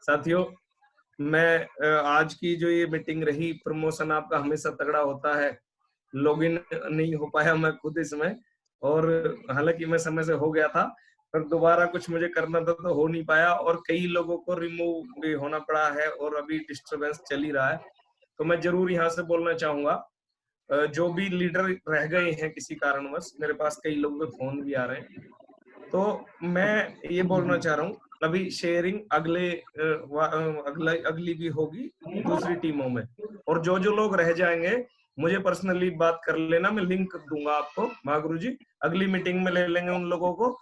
साथियों, मैं आज की जो ये मीटिंग रही, प्रमोशन आपका हमेशा तगड़ा होता है। लॉगिन नहीं हो पाया मैं खुद इसमें, और हालांकि मैं समय से हो गया था, पर दोबारा कुछ मुझे करना था तो हो नहीं पाया, और कई लोगों को रिमूव भी होना पड़ा है और अभी डिस्टरबेंस चल ही रहा है। तो मैं जरूर यहाँ से बोलना चाहूंगा, जो भी लीडर रह गए हैं किसी कारणवश, मेरे पास कई लोगों के फोन भी आ रहे हैं, तो मैं ये बोलना चाह रहा हूँ, अभी शेयरिंग अगली भी होगी दूसरी टीमों में, और जो जो लोग रह जाएंगे मुझे पर्सनली बात कर लेना, मैं लिंक दूंगा आपको महागुरु जी, अगली मीटिंग में ले लेंगे उन लोगों को।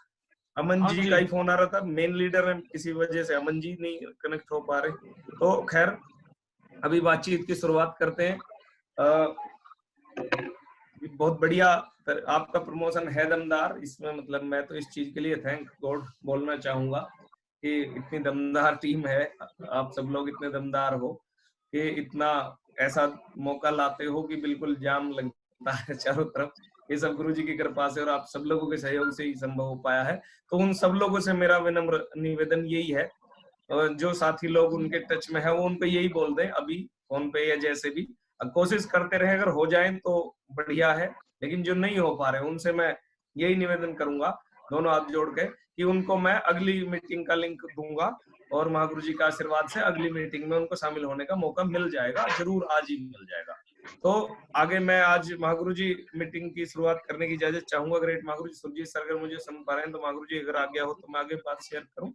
अमन जी का ही फोन आ रहा था, मेन लीडर है, किसी वजह से अमन जी नहीं कनेक्ट हो पा रहे। तो खैर, अभी बातचीत की शुरुआत करते हैं। बहुत बढ़िया, आपका प्रमोशन है दमदार, इसमें मतलब मैं तो इस चीज के लिए थैंक गॉड बोलना चाहूंगा कि इतनी दमदार टीम है, आप सब लोग इतने दमदार हो कि इतना ऐसा मौका लाते हो कि बिल्कुल जाम लगता है चारों तरफ। ये सब गुरु जी की कृपा से और आप सब लोगों के सहयोग से ही संभव हो पाया है। तो उन सब लोगों से मेरा विनम्र निवेदन यही है, जो साथी लोग उनके टच में है वो उनको यही बोल दें अभी फोन पे या जैसे भी, कोशिश करते रहे, अगर हो जाए तो बढ़िया है, लेकिन जो नहीं हो पा रहे उनसे मैं यही निवेदन करूंगा, दोनों हाथ जोड़ के, कि उनको मैं अगली मीटिंग का लिंक दूंगा, और महागुरु जी का आशीर्वाद से अगली मीटिंग में उनको शामिल होने का मौका मिल जाएगा, जरूर आज ही मिल जाएगा। तो आगे मैं आज महागुरु जी मीटिंग की शुरुआत करने की इजाजत चाहूंगा। ग्रेट महागुरु जी, सुरजीत सर अगर मुझे सुन पा रहे हैं तो महागुरु जी अगर आ गया हो तो मैं आगे बात शेयर करूं।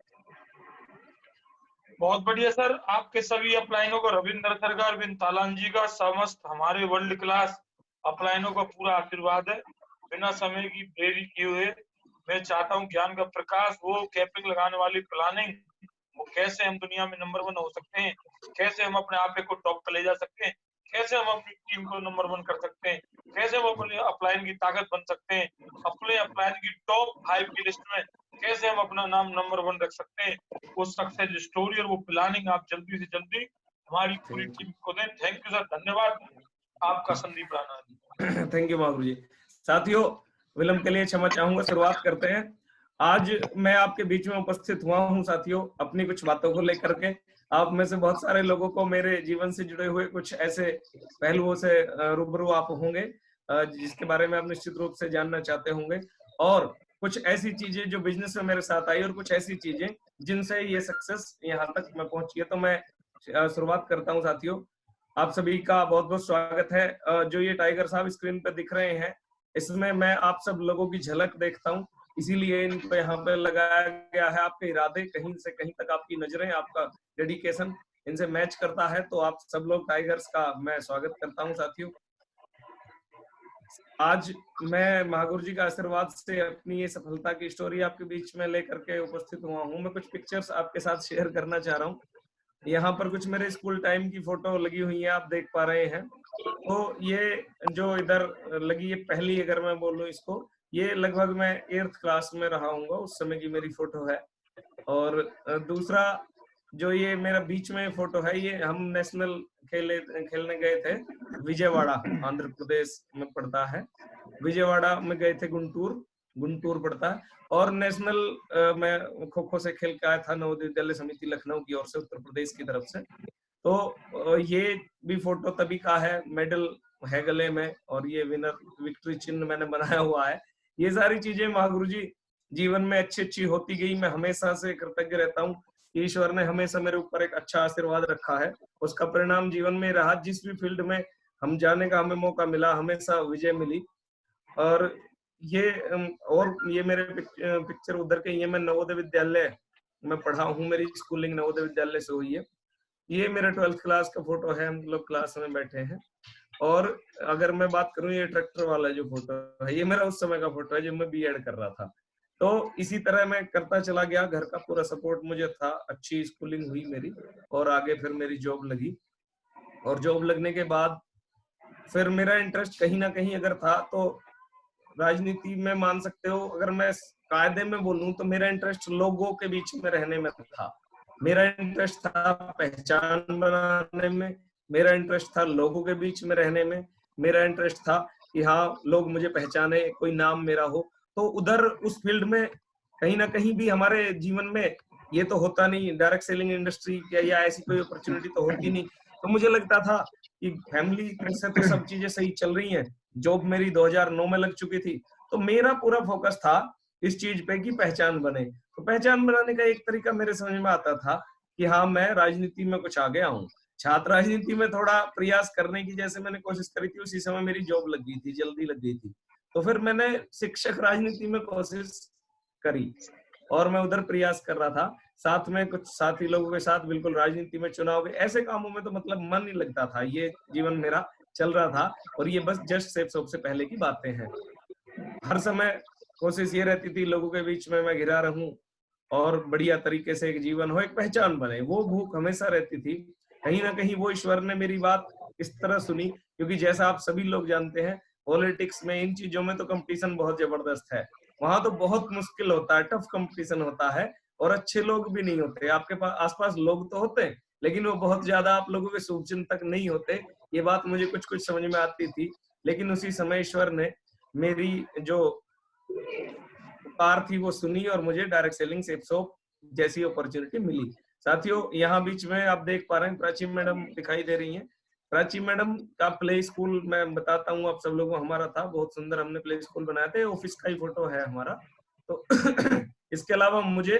बहुत बढ़िया सर, आपके सभी अपलाइनों को, रविंद्र सर का, अरविंद तालान जी का, समस्त हमारे वर्ल्ड क्लास अपलाइनों का पूरा आशीर्वाद है। बिना समय की देरी किए हुए मैं चाहता हूं ज्ञान का प्रकाश, वो कैपिंग लगाने वाली प्लानिंग, वो कैसे हम दुनिया में नंबर 1 हो सकते हैं, कैसे हम अपने आप को टॉप पर ले जा सकते हैं, कैसे हम अपनी टीम को नंबर 1 कर सकते हैं, कैसे हम अपने अपलाइन की ताकत बन सकते हैं, अपने अपलाइन की टॉप 5 की लिस्ट में कैसे हम अपना नाम नंबर 1 रख सकते हैं, वो सक्सेस स्टोरी और वो प्लानिंग आप जल्दी से जल्दी हमारी पूरी टीम को दें। थैंक यू सर, धन्यवाद आपका, संदीप राणा। थैंक यू महागुरु जी। साथियों, विलंब के लिए क्षमा चाहूंगा, शुरुआत करते हैं। आज मैं आपके बीच में उपस्थित हुआ हूं साथियों, अपनी कुछ बातों को लेकर के। आप में से बहुत सारे लोगों को मेरे जीवन से जुड़े हुए कुछ ऐसे पहलुओं से रूबरू आप होंगे जिसके बारे में आप निश्चित रूप से जानना चाहते होंगे, और कुछ ऐसी चीजें जो बिजनेस में मेरे साथ आई, और कुछ ऐसी चीजें जिनसे ये सक्सेस यहाँ तक मैं पहुंची है। तो मैं शुरुआत करता हूँ साथियों। आप सभी का बहुत बहुत स्वागत है। जो ये टाइगर साहब स्क्रीन पर दिख रहे हैं, इसमें मैं आप सब लोगों की झलक देखता हूँ, इसीलिए इनको यहाँ पे लगाया गया है। आपके इरादे कहीं से कहीं तक, आपकी नजरें, आपका डेडिकेशन इनसे मैच करता है, तो आप सब लोग टाइगर्स का मैं स्वागत करता हूँ साथियों। आज मैं महागुरु जी का आशीर्वाद से अपनी ये सफलता की स्टोरी आपके बीच में लेकर के उपस्थित हुआ हूँ। मैं कुछ पिक्चर्स आपके साथ शेयर करना चाह रहा हूँ। यहाँ पर कुछ मेरे स्कूल टाइम की फोटो लगी हुई है, आप देख पा रहे हैं। तो ये जो इधर लगी है पहली, अगर मैं बोलूं इसको, ये लगभग मैं 8th क्लास में रहा हूँगा, उस समय की मेरी फोटो है। और दूसरा जो ये मेरा बीच में फोटो है, ये हम नेशनल खेलने गए थे विजयवाड़ा, आंध्र प्रदेश में पड़ता है। विजयवाड़ा में गए थे, गुंटूर पड़ता है। और नेशनल मैं खो खो से खेल के आया था नवोदय विद्यालय समिति लखनऊ की ओर से, उत्तर प्रदेश की तरफ से। तो ये भी फोटो तभी का है, मेडल है गले में, और ये विनर विक्ट्री चिन्ह मैंने बनाया हुआ है। ये सारी चीजें महागुरु जी जीवन में अच्छी अच्छी होती गई। मैं हमेशा से कृतज्ञ रहता हूँ कि ईश्वर ने हमेशा मेरे ऊपर एक अच्छा आशीर्वाद रखा है, उसका परिणाम जीवन में रहा। जिस भी फील्ड में हम जाने का हमें मौका मिला, हमेशा विजय मिली। और ये मेरे पिक्चर उधर के, ये मैं नवोदय विद्यालय में पढ़ा हूँ, मेरी स्कूलिंग नवोदय विद्यालय से हुई है। ये मेरा 12th क्लास का फोटो है, हम लोग क्लास में बैठे हैं। और अगर मैं बात करूं, ये ट्रैक्टर वाला जो फोटो है, ये मेरा उस समय का फोटो है जब मैं बीएड कर रहा था। तो इसी तरह मैं करता चला गया, घर का पूरा सपोर्ट मुझे था, अच्छी स्कूलिंग हुई मेरी, और आगे फिर मेरी जॉब लगी। और जॉब लगने के बाद फिर मेरा इंटरेस्ट कहीं ना कहीं अगर था तो राजनीति में, मान सकते हो, अगर मैं कायदे में बोलूं तो मेरा इंटरेस्ट लोगों के बीच में रहने में था। मेरा इंटरेस्ट था पहचान बनाने में, मेरा इंटरेस्ट था लोगों के बीच में रहने में, मेरा इंटरेस्ट था कि हाँ लोग मुझे पहचाने, कोई नाम मेरा हो। तो उधर उस फील्ड में कहीं ना कहीं भी हमारे जीवन में ये तो होता नहीं, डायरेक्ट सेलिंग इंडस्ट्री या ऐसी कोई अपॉर्चुनिटी तो होती नहीं। तो मुझे लगता था कि फैमिली से तो सब चीजें सही चल रही हैं, जॉब मेरी 2009 में लग चुकी थी, तो मेरा पूरा फोकस था इस चीज पे कि पहचान बने। तो पहचान बनाने का एक तरीका मेरे समझ में आता था कि हाँ, मैं राजनीति में कुछ आगे आऊं। छात्र राजनीति में थोड़ा प्रयास करने की जैसे मैंने कोशिश करी थी, उसी समय मेरी जॉब लग गई थी, जल्दी लग गई थी। तो फिर मैंने शिक्षक राजनीति में कोशिश करी और मैं उधर प्रयास कर रहा था, साथ में कुछ साथी लोगों के साथ बिल्कुल राजनीति में, चुनाव के ऐसे कामों में तो मतलब मन नहीं लगता था। ये जीवन मेरा चल रहा था और ये बस जस्ट सेफ शॉप से पहले की बातें हैं। हर समय कोशिश ये रहती थी लोगों के बीच में मैं घिरा रहूं और बढ़िया तरीके से एक जीवन हो, एक पहचान बने, वो भूख हमेशा रहती थी। कहीं ना कहीं वो ईश्वर ने मेरी बात इस तरह सुनी, क्योंकि जैसा आप सभी लोग जानते हैं, पॉलिटिक्स में, इन चीजों में तो कंपटीशन बहुत जबरदस्त है। वहां तो बहुत मुश्किल होता है, टफ कंपटीशन होता है और अच्छे लोग भी नहीं होते। आपके पास आसपास लोग तो होते हैं, लेकिन वो बहुत ज्यादा आप लोगों के शुभचिंतक नहीं होते। ये बात मुझे कुछ कुछ समझ में आती थी, लेकिन उसी समय ईश्वर ने मेरी जो पुकार थी वो सुनी और मुझे डायरेक्ट सेलिंग सेफ शॉप जैसी अपॉर्चुनिटी मिली। साथियों, यहाँ बीच में आप देख पा रहे हैं प्राची मैडम दिखाई दे रही हैं। प्राची मैडम का प्ले स्कूल मैं बताता हूँ आप सब लोगों को, हमारा था बहुत सुंदर, हमने प्ले स्कूल बनाया था, ऑफिस का ही फोटो है हमारा। तो इसके अलावा मुझे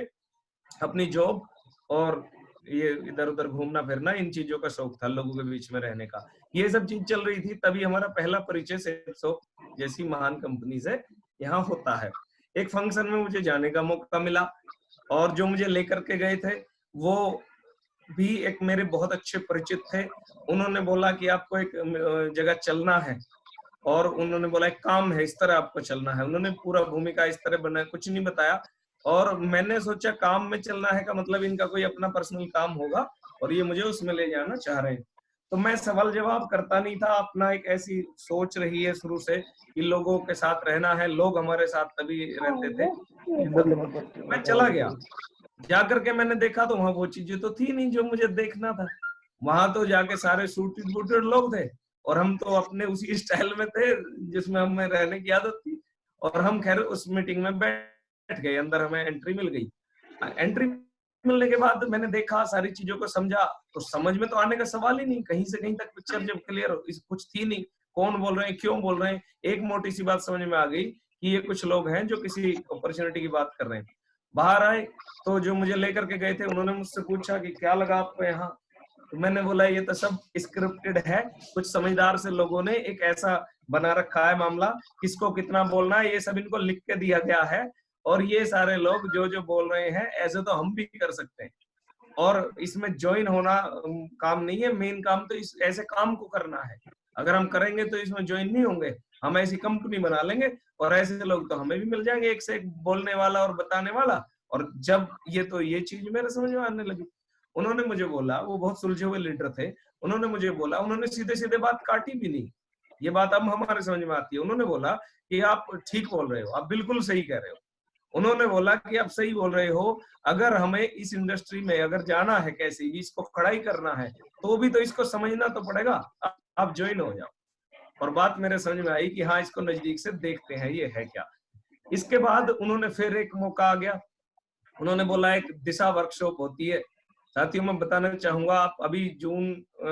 अपनी जॉब और ये इधर उधर घूमना फिरना, इन चीजों का शौक था, लोगों के बीच में रहने का। ये सब चीज चल रही थी, तभी हमारा पहला परिचय सेफ शॉप जैसी महान कंपनी से यहाँ होता है। एक फंक्शन में मुझे जाने का मौका मिला और जो मुझे लेकर के गए थे वो भी एक मेरे बहुत अच्छे परिचित थे। उन्होंने बोला कि आपको एक जगह चलना है और उन्होंने बोला एक काम है, इस तरह आपको चलना है। उन्होंने पूरा भूमिका इस तरह बनाया, कुछ नहीं बताया। और मैंने सोचा काम में चलना है का मतलब इनका कोई अपना पर्सनल काम होगा और ये मुझे उसमें ले जाना चाह रहे हैं। तो मैं सवाल जवाब करता नहीं था, अपना एक ऐसी सोच रही है शुरू से कि लोगों के साथ रहना है, लोग हमारे साथ तभी रहते थे। मैं चला गया, जाकर के मैंने देखा तो वहां वो चीजें तो थी नहीं जो मुझे देखना था। वहां तो जाके सारे सूटेड बूटेड लोग थे और हम तो अपने उसी स्टाइल में थे जिसमें हमें रहने की आदत थी। और हम खैर उस मीटिंग में बैठ गए, अंदर हमें एंट्री मिल गई। एंट्री मिलने के बाद मैंने देखा, सारी चीजों को समझा, तो समझ में तो आने का सवाल ही नहीं, कहीं से कहीं तक पिक्चर जब क्लियर कुछ थी नहीं, कौन बोल रहे हैं, क्यों बोल रहे हैं। एक मोटी सी बात समझ में आ गई कि ये कुछ लोग हैं जो किसी अपॉर्चुनिटी की बात कर रहे हैं। बाहर आए तो जो मुझे लेकर के गए थे उन्होंने मुझसे पूछा कि क्या लगा आपको यहाँ। तो मैंने बोला ये तो सब स्क्रिप्टेड है, कुछ समझदार से लोगों ने एक ऐसा बना रखा है मामला, किसको कितना बोलना है ये सब इनको लिख के दिया गया है और ये सारे लोग जो जो बोल रहे हैं ऐसे तो हम भी कर सकते हैं और इसमें ज्वाइन होना काम नहीं है, मेन काम तो इस ऐसे काम को करना है। अगर हम करेंगे तो इसमें ज्वाइन नहीं होंगे, हम ऐसी कंपनी बना लेंगे और ऐसे लोग तो हमें भी मिल जाएंगे, एक से एक बोलने वाला और बताने वाला। और जब ये चीज मेरे समझ में आने लगी, उन्होंने मुझे बोला, वो बहुत सुलझे हुए लीडर थे, उन्होंने मुझे बोला, उन्होंने सीधे सीधे बात काटी भी नहीं, ये बात अब हमारे समझ में आती है। उन्होंने बोला कि आप ठीक बोल रहे हो, आप बिल्कुल सही कह रहे हो। उन्होंने बोला कि आप सही बोल रहे हो, अगर हमें इस इंडस्ट्री में अगर जाना है, कैसे भी इसको खड़ा ही करना है, तो भी तो इसको समझना तो पड़ेगा, आप ज्वाइन हो जाओ। और बात मेरे समझ में आई कि हाँ, इसको नजदीक से देखते हैं ये है क्या। इसके बाद उन्होंने फिर एक मौका आ गया, उन्होंने बोला एक दिशा वर्कशॉप होती है। साथियों, मैं बताना चाहूंगा, आप अभी जून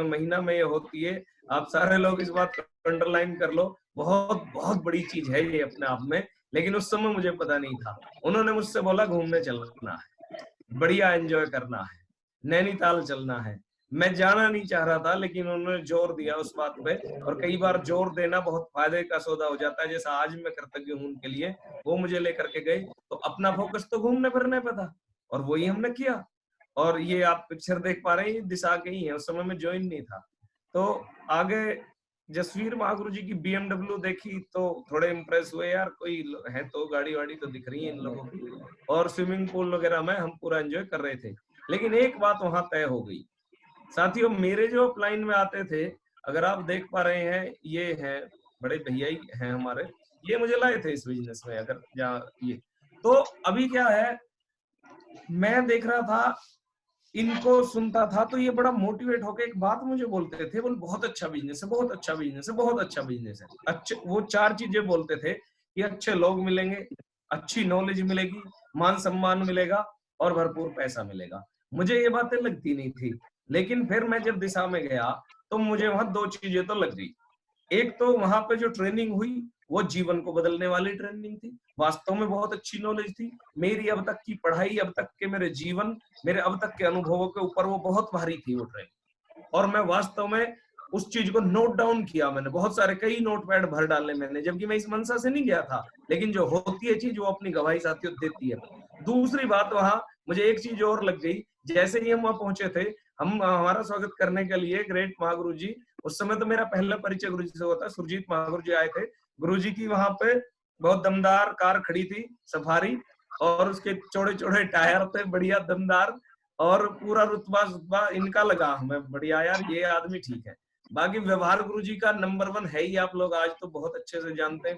महीना में ये होती है, आप सारे लोग इस बात को अंडरलाइन कर लो, बहुत बहुत बड़ी चीज है ये अपने आप में, लेकिन उस समय मुझे पता नहीं था। उन्होंने मुझसे बोला घूमने चलना है, बढ़िया एंजॉय करना है, नैनीताल चलना है। मैं जाना नहीं चाह रहा था, लेकिन उन्होंने जोर दिया उस बात पे, और कई बार जोर देना बहुत फायदे का सौदा हो जाता है, जैसा आज मैं कृतज्ञ हूं उनके लिए। वो मुझे लेकर के गए, तो अपना फोकस तो घूमने फिरने पे था और वही हमने किया। और ये आप पिक्चर देख पा रहे हैं, ये दिशा के ही है, उस समय में ज्वाइन नहीं था। तो आगे जसवीर महागुरु जी की BMW देखी तो थोड़े इम्प्रेस हुए, यार कोई है तो गाड़ी वाड़ी तो दिख रही है इन लोगों की, और स्विमिंग पूल वगैरह में हम पूरा एंजॉय कर रहे थे। लेकिन एक बात वहां तय हो गई साथियों, मेरे जो अपलाइन में आते थे, अगर आप देख पा रहे हैं, ये हैं बड़े भैया ही हैं हमारे, ये मुझे लाए थे इस बिजनेस में। अगर जहाँ ये तो अभी क्या है, मैं देख रहा था, इनको सुनता था, तो ये बड़ा मोटिवेट होकर एक बात मुझे बोलते थे, बोल बहुत अच्छा बिजनेस है, बहुत अच्छा बिजनेस है, बहुत अच्छा बिजनेस है। अच्छे वो 4 चीजें बोलते थे कि अच्छे लोग मिलेंगे, अच्छी नॉलेज मिलेगी, मान सम्मान मिलेगा और भरपूर पैसा मिलेगा। मुझे ये बातें लगती नहीं थी, लेकिन फिर मैं जब दिशा में गया तो मुझे वहां दो चीजें तो लग गई। एक तो वहां पे जो ट्रेनिंग हुई वो जीवन को बदलने वाली ट्रेनिंग थी, वास्तव में बहुत अच्छी नॉलेज थी। मेरी अब तक की पढ़ाई, अब तक के मेरे जीवन, मेरे अब तक के अनुभवों के ऊपर वो बहुत भारी थी वो ट्रेनिंग। और मैं वास्तव में उस चीज को नोट डाउन किया, मैंने बहुत सारे कई नोटपैड भर डाले मैंने, जबकि मैं इस मंशा से नहीं गया था, लेकिन जो होती है चीज वो अपनी गवाही साथियों देती है। दूसरी बात, वहां मुझे एक चीज और लग गई। जैसे ही हम वहां पहुंचे थे, हम हमारा स्वागत करने के लिए ग्रेट महागुरु जी, उस समय तो मेरा पहला परिचय गुरु जी से हुआ था, सुरजीत महागुरु जी आए थे। गुरु जी की वहां पे बहुत दमदार कार खड़ी थी, सफारी, और उसके चौड़े चौड़े टायर थे, बढ़िया दमदार, और पूरा रुतबा रुतबा इनका लगा हमें, बढ़िया यार ये आदमी ठीक है। बाकी व्यवहार गुरु जी का नंबर 1 है ही, आप लोग आज तो बहुत अच्छे से जानते हैं।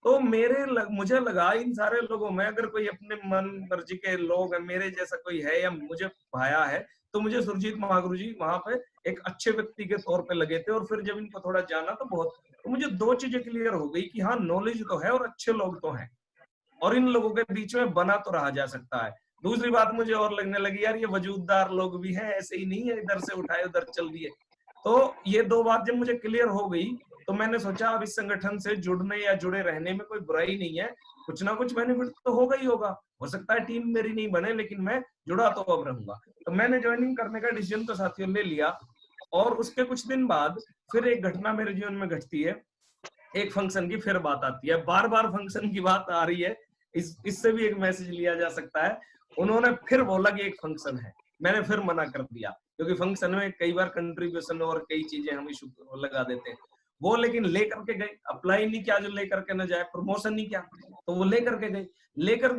तो मुझे लगा इन सारे लोगों में अगर कोई अपने मन मर्जी के लोग हैं, मेरे जैसा कोई है या मुझे भाया है, तो मुझे सुरजीत महागुरु जी वहां पे एक अच्छे व्यक्ति के तौर पे लगे थे। और फिर जब इनको थोड़ा जाना तो मुझे दो चीजें क्लियर हो गई कि हाँ, नॉलेज तो है और अच्छे लोग तो हैं, और इन लोगों के बीच में बना तो रहा जा सकता है। दूसरी बात मुझे और लगने लगी, यार ये वजूददार लोग भी हैं, ऐसे ही नहीं है इधर से उठाए उधर चल दिए। तो ये दो बात जब मुझे क्लियर हो गई तो मैंने सोचा अब इस संगठन से जुड़ने या जुड़े रहने में कोई बुराई नहीं है, कुछ ना कुछ बेनिफिट तो होगा ही होगा। हो सकता है टीम मेरी नहीं बने, लेकिन मैं जुड़ा तो अब रहूंगा। तो मैंने ज्वाइनिंग करने का डिसीजन तो साथियों ले लिया। और उसके कुछ दिन बाद फिर एक घटना मेरे जीवन में घटती है, एक फंक्शन की फिर बात आती है, बार बार फंक्शन की बात आ रही है, इससे भी एक मैसेज लिया जा सकता है। उन्होंने फिर बोला कि एक फंक्शन है, मैंने फिर मना कर दिया, क्योंकि फंक्शन में कई बार कंट्रीब्यूशन और कई चीजें हम इशू लगा देते हैं। वो लेकिन लेकर के गए, अप्लाई नहीं किया जो लेकर के न जाए, प्रमोशन नहीं किया, तो वो लेकर के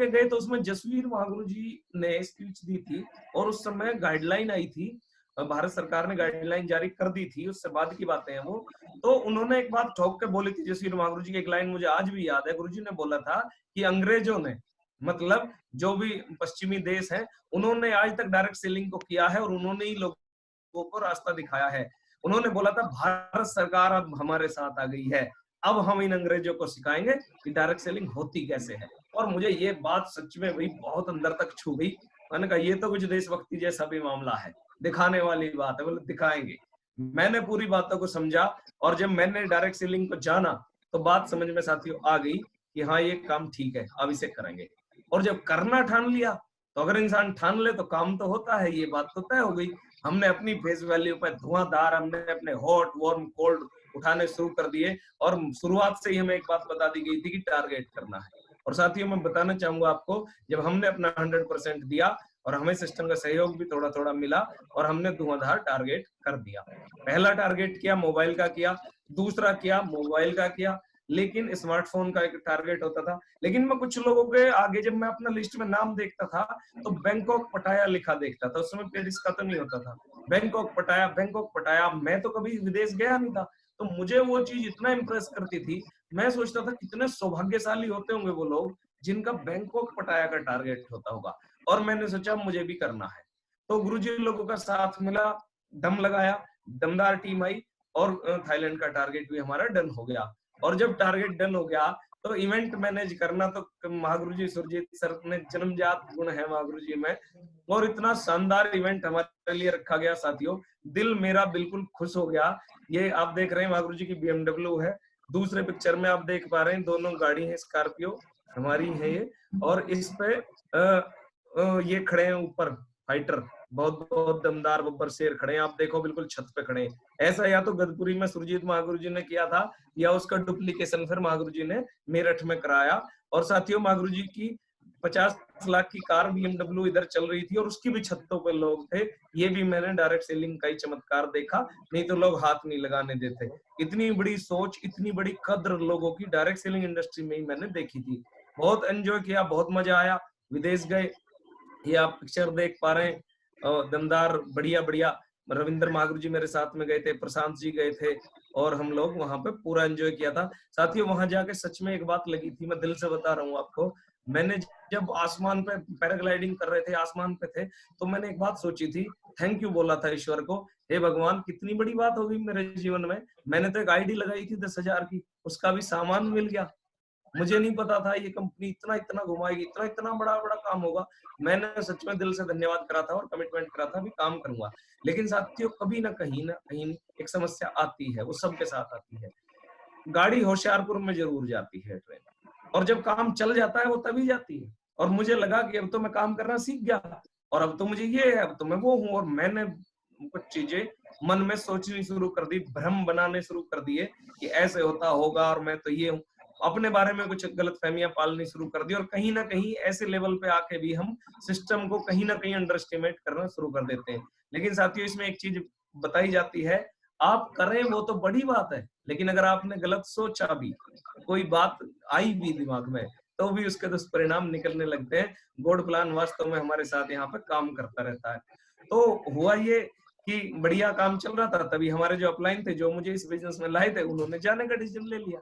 गए। तो उसमें जसवीर महागुरु जी ने स्पीच दी थी, और उस समय गाइडलाइन आई थी, भारत सरकार ने गाइडलाइन जारी कर दी थी, उससे बाद की बातें हैं वो। तो उन्होंने एक बात ठोक के बोली थी, जसवीर महागुरु जी की एक लाइन मुझे आज भी याद है। गुरु जी ने बोला था कि अंग्रेजों ने, मतलब जो भी पश्चिमी देश है, उन्होंने आज तक डायरेक्ट सेलिंग को किया है और उन्होंने ही लोगों को रास्ता दिखाया है। उन्होंने बोला था भारत सरकार अब हमारे साथ आ गई है, अब हम इन अंग्रेजों को सिखाएंगे कि डायरेक्ट सेलिंग होती कैसे है। और मुझे ये बात सच में भाई बहुत अंदर तक छू गई। मैंने कहा ये तो कुछ देशभक्ति जैसा भी मामला है, दिखाने वाली बात है, बोले दिखाएंगे। मैंने पूरी बातों को समझा, और जब मैंने डायरेक्ट सेलिंग को जाना तो बात समझ में साथियों आ गई कि हाँ ये काम ठीक है, अब इसे करेंगे। और जब करना ठान लिया, तो अगर इंसान ठान ले तो काम तो होता है, ये बात तो तय हो गई। हमने अपनी फेस वैल्यू पर धुआंधार, हमने अपने हॉट वार्म कोल्ड उठाने शुरू कर दिए, और शुरुआत से ही हमें एक बात बता दी गई थी कि टारगेट करना है। और साथियों मैं बताना चाहूंगा आपको, जब हमने अपना 100% दिया और हमें सिस्टम का सहयोग भी थोड़ा थोड़ा मिला, और हमने धुआंधार टारगेट कर दिया। पहला टारगेट किया मोबाइल का किया, दूसरा किया मोबाइल का किया, लेकिन स्मार्टफोन का एक टारगेट होता था। लेकिन मैं कुछ लोगों के आगे जब मैं अपना लिस्ट में नाम देखता था तो बैंकॉक पटाया लिखा देखता था, उस समय पेरिस का तो नहीं होता था। बैंकॉक पटाया, मैं तो कभी विदेश गया नहीं था, तो मुझे वो चीज इतना इम्प्रेस करती थी। मैं सोचता था कितने सौभाग्यशाली होते होंगे वो लोग जिनका बैंकॉक पटाया का टारगेट होता होगा। और मैंने सोचा मुझे भी करना है। तो गुरुजी लोगों का साथ मिला, दम लगाया, दमदार टीम आई, और थाईलैंड का टारगेट भी हमारा डन हो गया। और जब टारगेट डन हो गया तो इवेंट मैनेज करना तो महागुरु जी सुरजीत सर ने जन्मजात गुण है महागुरु जी में, और इतना शानदार इवेंट हमारे लिए रखा गया साथियों, दिल मेरा बिल्कुल खुश हो गया। ये आप देख रहे हैं महागुरु जी की BMW है, दूसरे पिक्चर में आप देख पा रहे हैं दोनों गाड़ी है स्कॉर्पियो हमारी है ये, और इस पे ये खड़े हैं ऊपर फाइटर, बहुत बहुत दमदार बब्बर शेर खड़े हैं, आप देखो बिल्कुल छत पे खड़े हैं। ऐसा या तो गदपुरी में सुरजीत महागुरु जी ने किया था, या उसका डुप्लीकेशन फिर महागुरु जी ने मेरठ में कराया। और साथियों महागुरु जी की 50 लाख की कार BMW इधर चल रही थी, और उसकी भी छतों पे लोग थे। ये भी मैंने डायरेक्ट सेलिंग का ही चमत्कार देखा, नहीं तो लोग हाथ नहीं लगाने देते। इतनी बड़ी सोच, इतनी बड़ी कद्र लोगों की डायरेक्ट सेलिंग इंडस्ट्री में ही मैंने देखी थी। बहुत एंजॉय किया, बहुत मजा आया। विदेश गए, ये आप पिक्चर देख पा रहे हैं, दमदार बढ़िया बढ़िया। रविंद्र महागुरु जी मेरे साथ में गए थे, प्रशांत जी गए थे, और हम लोग वहां पे पूरा एंजॉय किया था। साथियों वहां जाके सच में एक बात लगी थी, मैं दिल से बता रहा हूँ आपको। मैंने जब आसमान पे पैराग्लाइडिंग कर रहे थे, आसमान पे थे, तो मैंने एक बात सोची थी, थैंक यू बोला था ईश्वर को, हे भगवान कितनी बड़ी बात हो गई मेरे जीवन में। मैंने तो एक आईडी लगाई थी 10,000 की, उसका भी सामान मिल गया। मुझे नहीं पता था ये कंपनी इतना इतना घुमाएगी, इतना इतना बड़ा बड़ा काम होगा। मैंने सच में दिल से धन्यवाद करा था और कमिटमेंट करा था भी काम करूंगा। लेकिन साथियों कभी ना कहीं एक समस्या आती है, वो सबके साथ आती है। गाड़ी होशियारपुर में जरूर जाती है ट्रेन, और जब काम चल जाता है वो तभी जाती है। और मुझे लगा कि अब तो मैं काम करना सीख गया, और अब तो मुझे ये है, अब तो मैं वो हूँ। और मैंने कुछ चीजें मन में सोचनी शुरू कर दी, भ्रम बनाने शुरू कर दिए कि ऐसे होता होगा और मैं तो ये हूँ। अपने बारे में कुछ गलतफहमियां पालनी शुरू कर दी, और कहीं ना कहीं ऐसे लेवल पे आके भी हम सिस्टम को कहीं ना कहीं अंडर एस्टिमेट करना शुरू कर देते हैं। लेकिन साथियों इसमें एक चीज बताई जाती है, आप करें वो तो बड़ी बात है, लेकिन अगर आपने गलत सोचा भी, कोई बात आई भी दिमाग में, तो भी उसके दुष्परिणाम निकलने लगते हैं। गॉड प्लान वास्तव में हमारे साथ यहाँ पे काम करता रहता है। तो हुआ ये कि बढ़िया काम चल रहा था, तभी हमारे जो अपलाइन थे, जो मुझे इस बिजनेस में लाए थे, उन्होंने जाने का डिसीजन ले लिया।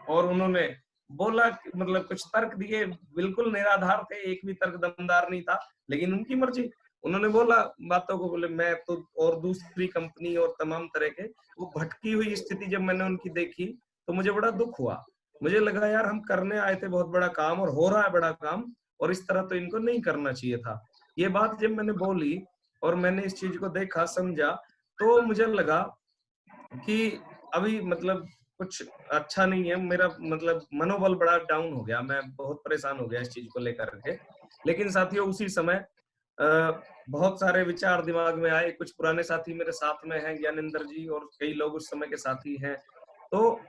और उन्होंने बोला मतलब कुछ तर्क दिए, बिल्कुल निराधार थे, एक भी तर्क दमदार नहीं था, लेकिन उनकी मर्जी। उन्होंने बोला बातों को, बोले मैं तो, और दूसरी कंपनी और तमाम तरह के वो भटकी हुई स्थिति जब मैंने उनकी देखी, तो मुझे बड़ा दुख हुआ। मुझे लगा यार हम करने आए थे बहुत बड़ा काम, और हो रहा है बड़ा काम, और इस तरह तो इनको नहीं करना चाहिए था। ये बात जब मैंने बोली और मैंने इस चीज को देखा समझा, तो मुझे लगा कि अभी मतलब कुछ अच्छा नहीं है, मेरा मतलब मनोबल बड़ा डाउन हो गया, मैं बहुत परेशान हो गया इस चीज को लेकर के। लेकिन साथियों उसी समय बहुत सारे विचार दिमाग में आए। कुछ पुराने साथी मेरे साथ में हैं, ज्ञानेंद्र जी, और कई लोग उस समय के साथी हैं। तो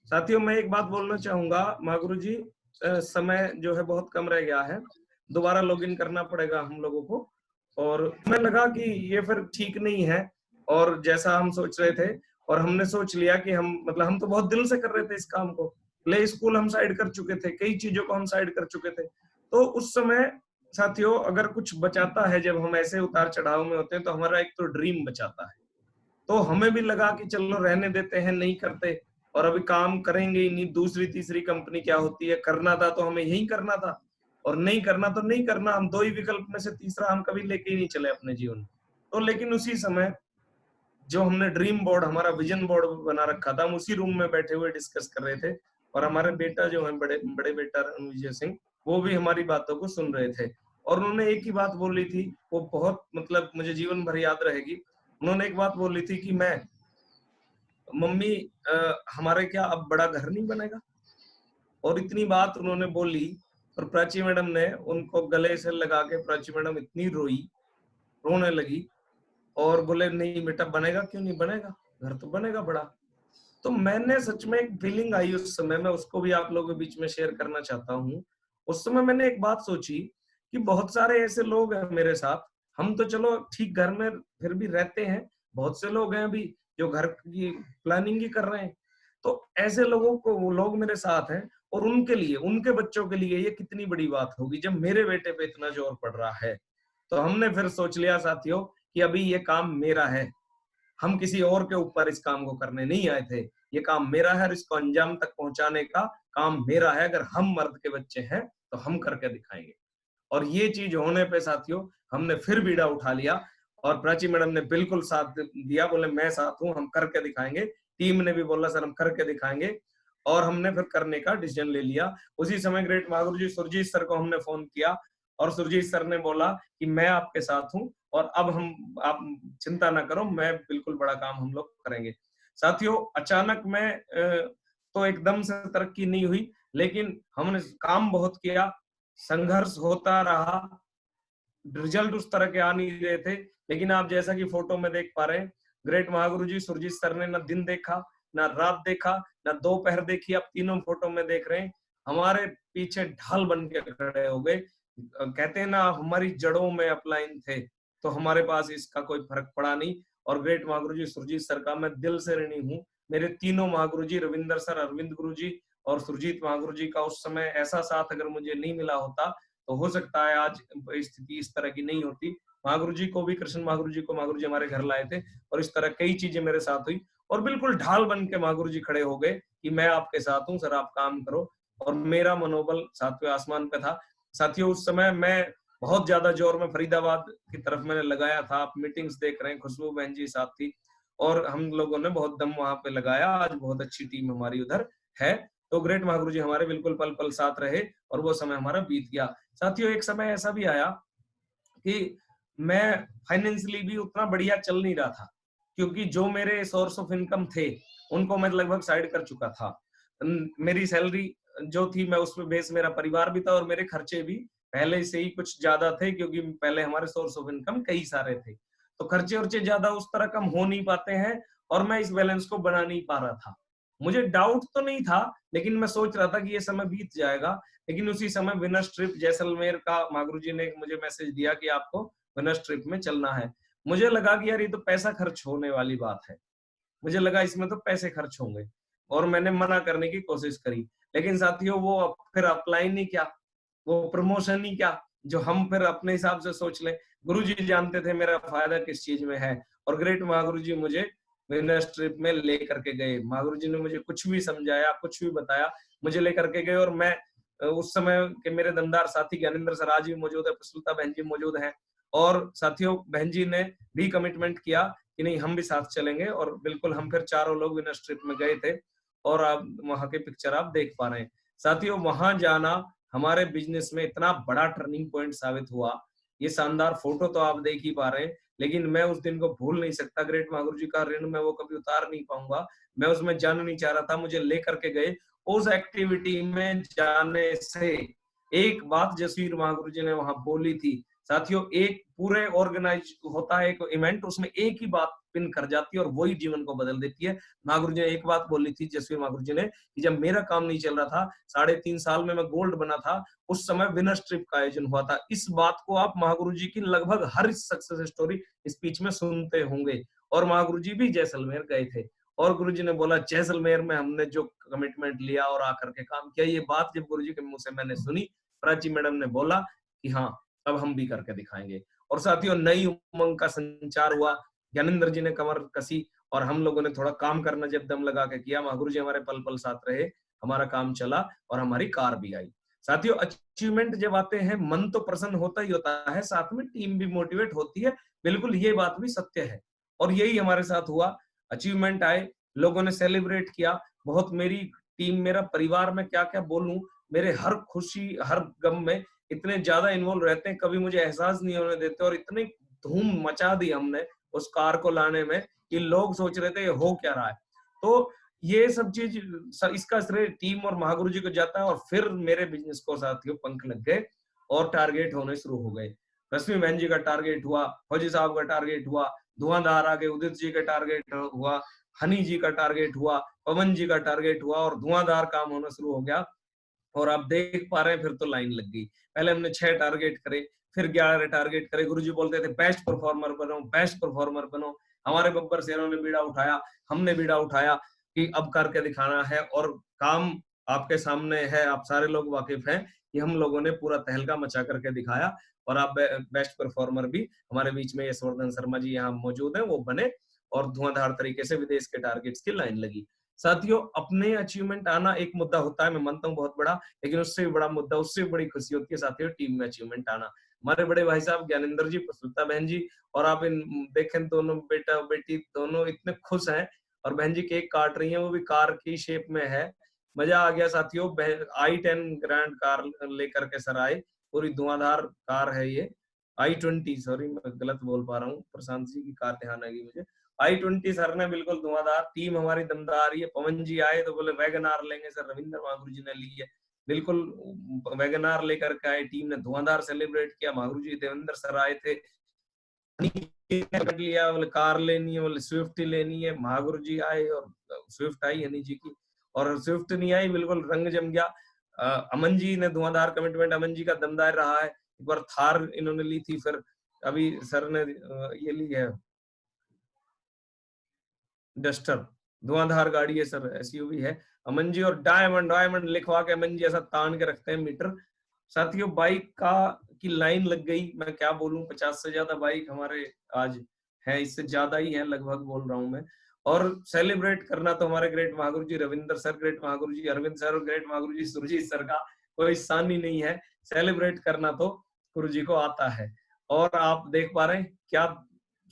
साथियों मैं एक बात बोलना चाहूंगा महागुरु जी, समय जो है बहुत कम रह गया है, दोबारा लॉगिन करना पड़ेगा हम लोगों को। और हमें लगा कि ये फिर ठीक नहीं है, और जैसा हम सोच रहे थे, और हमने सोच लिया कि हम मतलब हम तो बहुत दिल से कर रहे थे इस काम को। प्ले स्कूल हम साइड कर चुके थे, कई चीजों को हम साइड कर चुके थे। तो उस समय साथियों अगर कुछ बचाता है, जब हम ऐसे उतार चढ़ाव में होते हैं, तो हमारा एक तो ड्रीम बचाता है। तो हमें भी लगा कि चलो रहने देते हैं, नहीं करते, और अभी काम करेंगे ही नहीं। दूसरी तीसरी कंपनी क्या होती है, करना था तो हमें यही करना था, और नहीं करना तो नहीं करना। हम दो ही विकल्प में से तीसरा हम कभी लेके ही नहीं चले अपने जीवन में। तो लेकिन उसी समय जो हमने ड्रीम बोर्ड, हमारा विजन बोर्ड बना रखा था, हम उसी रूम में बैठे हुए डिस्कस कर रहे थे। और हमारे बेटा जो है, बड़े बड़े बेटा रणविजय सिंह, वो भी हमारी बातों को सुन रहे थे। और उन्होंने एक ही बात बोली थी, वो बहुत मतलब मुझे जीवन भर याद रहेगी। उन्होंने एक बात बोली थी कि मैं, मम्मी हमारे क्या अब बड़ा घर नहीं बनेगा। और इतनी बात उन्होंने बोली, और प्राची मैडम ने उनको गले से लगा के, प्राची मैडम इतनी रोई, रोने लगी, और बोले नहीं बेटा बनेगा, क्यों नहीं बनेगा, घर तो बनेगा बड़ा। तो मैंने सच में एक फीलिंग आई उस समय, मैं उसको भी आप लोगों के बीच में शेयर करना चाहता हूँ। उस समय मैंने एक बात सोची कि बहुत सारे ऐसे लोग हैं मेरे साथ, हम तो चलो ठीक घर में फिर भी रहते हैं, बहुत से लोग हैं अभी जो घर की प्लानिंग ही कर रहे हैं। तो ऐसे लोगों को, वो लोग मेरे साथ हैं, और उनके लिए, उनके बच्चों के लिए ये कितनी बड़ी बात होगी जब मेरे बेटे पे इतना जोर पड़ रहा है। तो हमने फिर सोच लिया साथियों कि अभी ये काम मेरा है, हम किसी और के ऊपर इस काम को करने नहीं आए थे। ये काम मेरा है, और इसको अंजाम तक पहुंचाने का काम मेरा है। अगर हम मर्द के बच्चे हैं तो हम करके दिखाएंगे। और ये चीज होने पे साथियों हमने फिर बीड़ा उठा लिया, और प्राची मैडम ने बिल्कुल साथ दिया, बोले मैं साथ हूं, हम करके दिखाएंगे। टीम ने भी बोला सर हम करके दिखाएंगे, और हमने फिर करने का डिसीजन ले लिया। उसी समय ग्रेट महागुरु जी सुरजीत सर को हमने फोन किया, और सुरजीत सर ने बोला कि मैं आपके साथ हूं, और अब हम, आप चिंता ना करो, मैं बिल्कुल बड़ा काम हम लोग करेंगे। साथियों अचानक में तो एकदम से तरक्की नहीं हुई, लेकिन हमने काम बहुत किया, संघर्ष होता रहा, रिजल्ट उस तरह के आ नहीं रहे थे। लेकिन आप जैसा कि फोटो में देख पा रहे हैं, ग्रेट महागुरु जी सुरजीत सर ने ना दिन देखा, ना रात देखा, ना दोपहर देखी, आप तीनों फोटो में देख रहे हैं, हमारे पीछे ढाल बन के खड़े हो गए। कहते हैं ना, हमारी जड़ों में अपलाइन थे, तो हमारे पास इसका कोई फर्क पड़ा नहीं। और ग्रेट महागुरु जी सुरजीत सर का मैं दिल से ऋणी हूँ। मेरे तीनों महागुरु जी, रविंदर सर, अरविंद गुरु जी और सुरजीत महागुरु जी का उस समय ऐसा साथ अगर मुझे नहीं मिला होता, तो हो सकता है आज स्थिति इस तरह की नहीं होती। महागुरु जी को भी, कृष्ण महागुरु जी को महागुरु जी हमारे घर लाए थे, और इस तरह कई चीजें मेरे साथ हुई, और बिल्कुल ढाल बन के महागुरु जी खड़े हो गए कि मैं आपके साथ हूँ सर, आप काम करो। और मेरा मनोबल सातवें आसमान पे था। साथियों उस समय मैं बहुत ज्यादा जोर में फरीदाबाद की तरफ मैंने लगाया था। आप मीटिंग्स देख रहे हैं, खुशबू बहन जी साथ थी, और हम लोगों ने बहुत दम वहां पे लगाया। आज बहुत अच्छी टीम हमारी उधर है। तो ग्रेट महागुरु जी हमारे बिल्कुल पल पल साथ रहे और वो समय हमारा बीत गया। साथियों, एक समय ऐसा भी आया कि मैं फाइनेंशियली भी उतना बढ़िया चल नहीं रहा था, क्योंकि जो मेरे सोर्स ऑफ इनकम थे उनको मैं लगभग साइड कर चुका था। मेरी सैलरी जो थी, मैं उसमें बेस मेरा परिवार भी था और मेरे खर्चे भी पहले से ही कुछ ज्यादा थे, क्योंकि पहले हमारे सोर्स ऑफ इनकम कई सारे थे। तो खर्चे वर्चे ज्यादा उस तरह कम हो नहीं पाते हैं और मैं इस बैलेंस को बना नहीं पा रहा था। मुझे डाउट तो नहीं था, लेकिन मैं सोच रहा था कि ये समय बीत जाएगा। लेकिन उसी समय विनर्स ट्रिप जैसलमेर का महागुरु जी ने मुझे मैसेज दिया कि आपको विनर्स ट्रिप में चलना है। मुझे लगा कि यार ये तो पैसा खर्च होने वाली बात है, मुझे लगा इसमें तो पैसे खर्च होंगे और मैंने मना करने की कोशिश करी। लेकिन साथियों, वो फिर अप्लाई नहीं किया, वो प्रमोशन ही क्या जो हम फिर अपने हिसाब से सोच लें। गुरुजी जानते थे मेरा फायदा किस चीज में है और ग्रेट महागुरु जी मुझे विनर्स ट्रिप में लेकर के गए। महागुरु जी ने मुझे कुछ भी समझाया, कुछ भी बताया, मुझे लेकर के गए। और मैं उस समय के मेरे दमदार साथी ज्ञानेंद्र सर आज भी मौजूद है, प्रसुलता बहन जी मौजूद हैं और साथियों बहन जी ने भी कमिटमेंट किया कि नहीं हम भी साथ चलेंगे। और बिल्कुल हम फिर चारों लोग विनर्स ट्रिप में गए थे और आप वहां के पिक्चर आप देख पा रहे हैं। साथियों, वहां जाना हमारे बिजनेस में इतना बड़ा टर्निंग पॉइंट साबित हुआ। ये शानदार फोटो तो आप देख ही पा रहे हैं, लेकिन मैं उस दिन को भूल नहीं सकता। ग्रेट महागुरु जी का ऋण मैं वो कभी उतार नहीं पाऊंगा। मैं उसमें जाना नहीं चाह रहा था, मुझे लेकर के गए। उस एक्टिविटी में जाने से एक बात जसवीर महागुरु जी ने वहां बोली थी। साथियों, एक पूरे ऑर्गेनाइज होता है एक इवेंट, उसमें एक ही बात पिन कर जाती है और वही जीवन को बदल देती है। महागुरु जी ने एक बात बोली थी, जसवीर महागुरु जी ने, कि जब मेरा काम नहीं चल रहा था, 3.5 साल में मैं गोल्ड बना था, उस समय विनर्स ट्रिप का आयोजन हुआ था। इस बात को आप महागुरु जी की लगभग हर सक्सेस स्टोरी स्पीच में सुनते होंगे। और महागुरु जी भी जैसलमेर गए थे और गुरु जी ने बोला जैसलमेर में हमने जो कमिटमेंट लिया और आकर के काम किया। ये बात जब गुरु जी के मुंह से मैंने सुनी, प्राची मैडम ने बोला कि हाँ अब हम भी करके दिखाएंगे। और साथियों, नई उमंग का संचार हुआ। ज्ञानेंद्र जी ने कमर कसी और हम लोगों ने थोड़ा काम करना जब दम लगा के किया। महागुरु जी हमारे पल पल साथ रहे, हमारा काम चला और हमारी कार भी आई। साथियों, अचीवमेंट जब आते हैं मन तो प्रसन्न होता ही होता है, साथ में टीम भी मोटिवेट होती है। बिल्कुल ये बात भी सत्य है और यही हमारे साथ हुआ। अचीवमेंट आए, लोगों ने सेलिब्रेट किया। बहुत मेरी टीम, मेरा परिवार में क्या क्या बोलूं, मेरे हर खुशी हर गम में इतने ज्यादा इन्वॉल्व रहते हैं, कभी मुझे एहसास नहीं होने देते। और इतनी धूम मचा दी हमने उस कार को लाने में कि लोग सोच रहे थे ये हो क्या रहा है। तो ये सब चीज, इसका श्रेय टीम और महागुरु जी को जाता है। और फिर मेरे बिजनेस को साथियों पंख लग गए और टारगेट होने शुरू हो गए। रश्मि बहन जी का टारगेट हुआ, फौजी साहब का टारगेट हुआ, धुआंधार आगे उदित जी का टारगेट हुआ, हनी जी का टारगेट हुआ, पवन जी का टारगेट हुआ और धुआंधार काम होना शुरू हो गया। और आप देख पा रहे हैं, फिर तो लाइन लग गई। पहले हमने 6 टारगेट करे, फिर 11 टारगेट करे। गुरुजी बोलते थे बेस्ट परफॉर्मर बनो, बेस्ट परफॉर्मर बनो। हमारे बब्बर शेरों ने बीड़ा उठाया, हमने बीड़ा उठाया कि अब करके दिखाना है। और काम आपके सामने है, आप सारे लोग वाकिफ हैं कि हम लोगों ने पूरा तहलका मचा करके दिखाया। और आप बेस्ट परफॉर्मर भी हमारे बीच में यशवर्धन शर्मा जी यहाँ मौजूद है, वो बने और धुआंधार तरीके से विदेश के टारगेट्स की लाइन लगी। साथियों, अपने अचीवमेंट आना एक मुद्दा होता है, मैं मानता हूँ बहुत बड़ा, लेकिन उससे भी बड़ा मुद्दा, उससे भी बड़ी खुशी होती है साथियों टीम में अचीवमेंट आना। हमारे बड़े भाई साहब ज्ञानेंद्र जी, प्रसुलता बहन जी और आप इन देखें दोनों बेटा बेटी दोनों इतने खुश हैं और बहन जी केक काट रही हैं, वो भी कार की शेप में है। मजा आ गया साथियों। i10 ग्रैंड कार लेकर के सर आए, पूरी धुआंधार कार है ये। i20, सॉरी मैं गलत बोल पा रहा हूँ, प्रशांत जी की कार ध्यान आएगी मुझे। i20 सर ने बिल्कुल धुआंधार, टीम हमारी दमदार। ये पवन जी आए तो बोले वैगनार लेंगे सर, रविंद्र महागुरु जी ने ली है, बिल्कुल वैगनार लेकर के आए। टीम ने धुआंधार सेलिब्रेट किया। महागुरु जी देवेंद्र सर आए थे, लिया, बोले कार लेनी है, बोले स्विफ्ट लेनी है। महागुरु जी आए और स्विफ्ट आई हनी जी की, और स्विफ्ट नहीं आई, बिल्कुल रंग जम गया। अमन जी ने धुआंधार कमिटमेंट, अमन जी का दमदार रहा है। एक बार थार इन्होंने ली थी, फिर अभी सर ने ये ली है डस्टर, धुआंधार गाड़ी है सर, एसयूवी है। अमन जी और डायमंड डायमंड लिखवा के अमन जी ऐसा तान के रखते हैं मीटर। साथियों, बाइक का की लाइन लग गई, मैं क्या बोलूं, 50 से ज्यादा बाइक हमारे आज है, इससे ज्यादा ही है लगभग बोल रहा हूं मैं। और सेलिब्रेट करना तो हमारे ग्रेट महागुरु जी रविंद्र सर, ग्रेट महागुरु जी अरविंद सर और ग्रेट महागुरु जी सुरजीत सर का कोई स्थान ही नहीं है। सेलिब्रेट करना तो गुरु जी को आता है। और आप देख पा रहे हैं क्या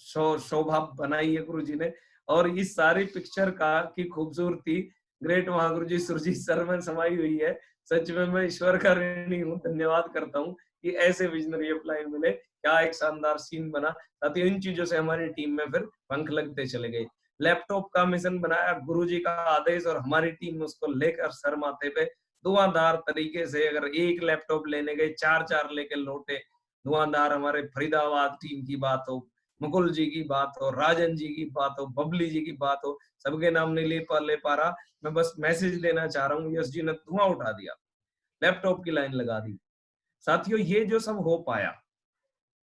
शोभा बनाई है गुरु जी ने। और इस सारी पिक्चर का की खूबसूरती ग्रेट महागुरु जी सुरजीत सर में समाई हुई है। सच में मैं ईश्वर का ऋणी हूँ, धन्यवाद करता हूँ कि ऐसे विजनरी अपलाइन मिले। क्या एक शानदार सीन बना। साथियों इन चीजों से हमारी टीम में फिर पंख लगते चले गए। लैपटॉप का मिशन बनाया, गुरुजी का आदेश, और हमारी टीम में उसको लेकर सर माथे पे धुआंधार तरीके से, अगर एक लैपटॉप लेने गए 4-4 लेके लौटे। धुआंधार हमारे फरीदाबाद टीम की बात हो, मुकुल जी की बात हो, राजन जी की बात हो, बबली जी की बात हो, सबके नाम नहीं ले पा रहा। मैं बस मैसेज देना चाह रहा हूँ, यश जी ने धुआं उठा दिया, लैपटॉप की लाइन लगा दी। साथियों ये जो सब हो पाया,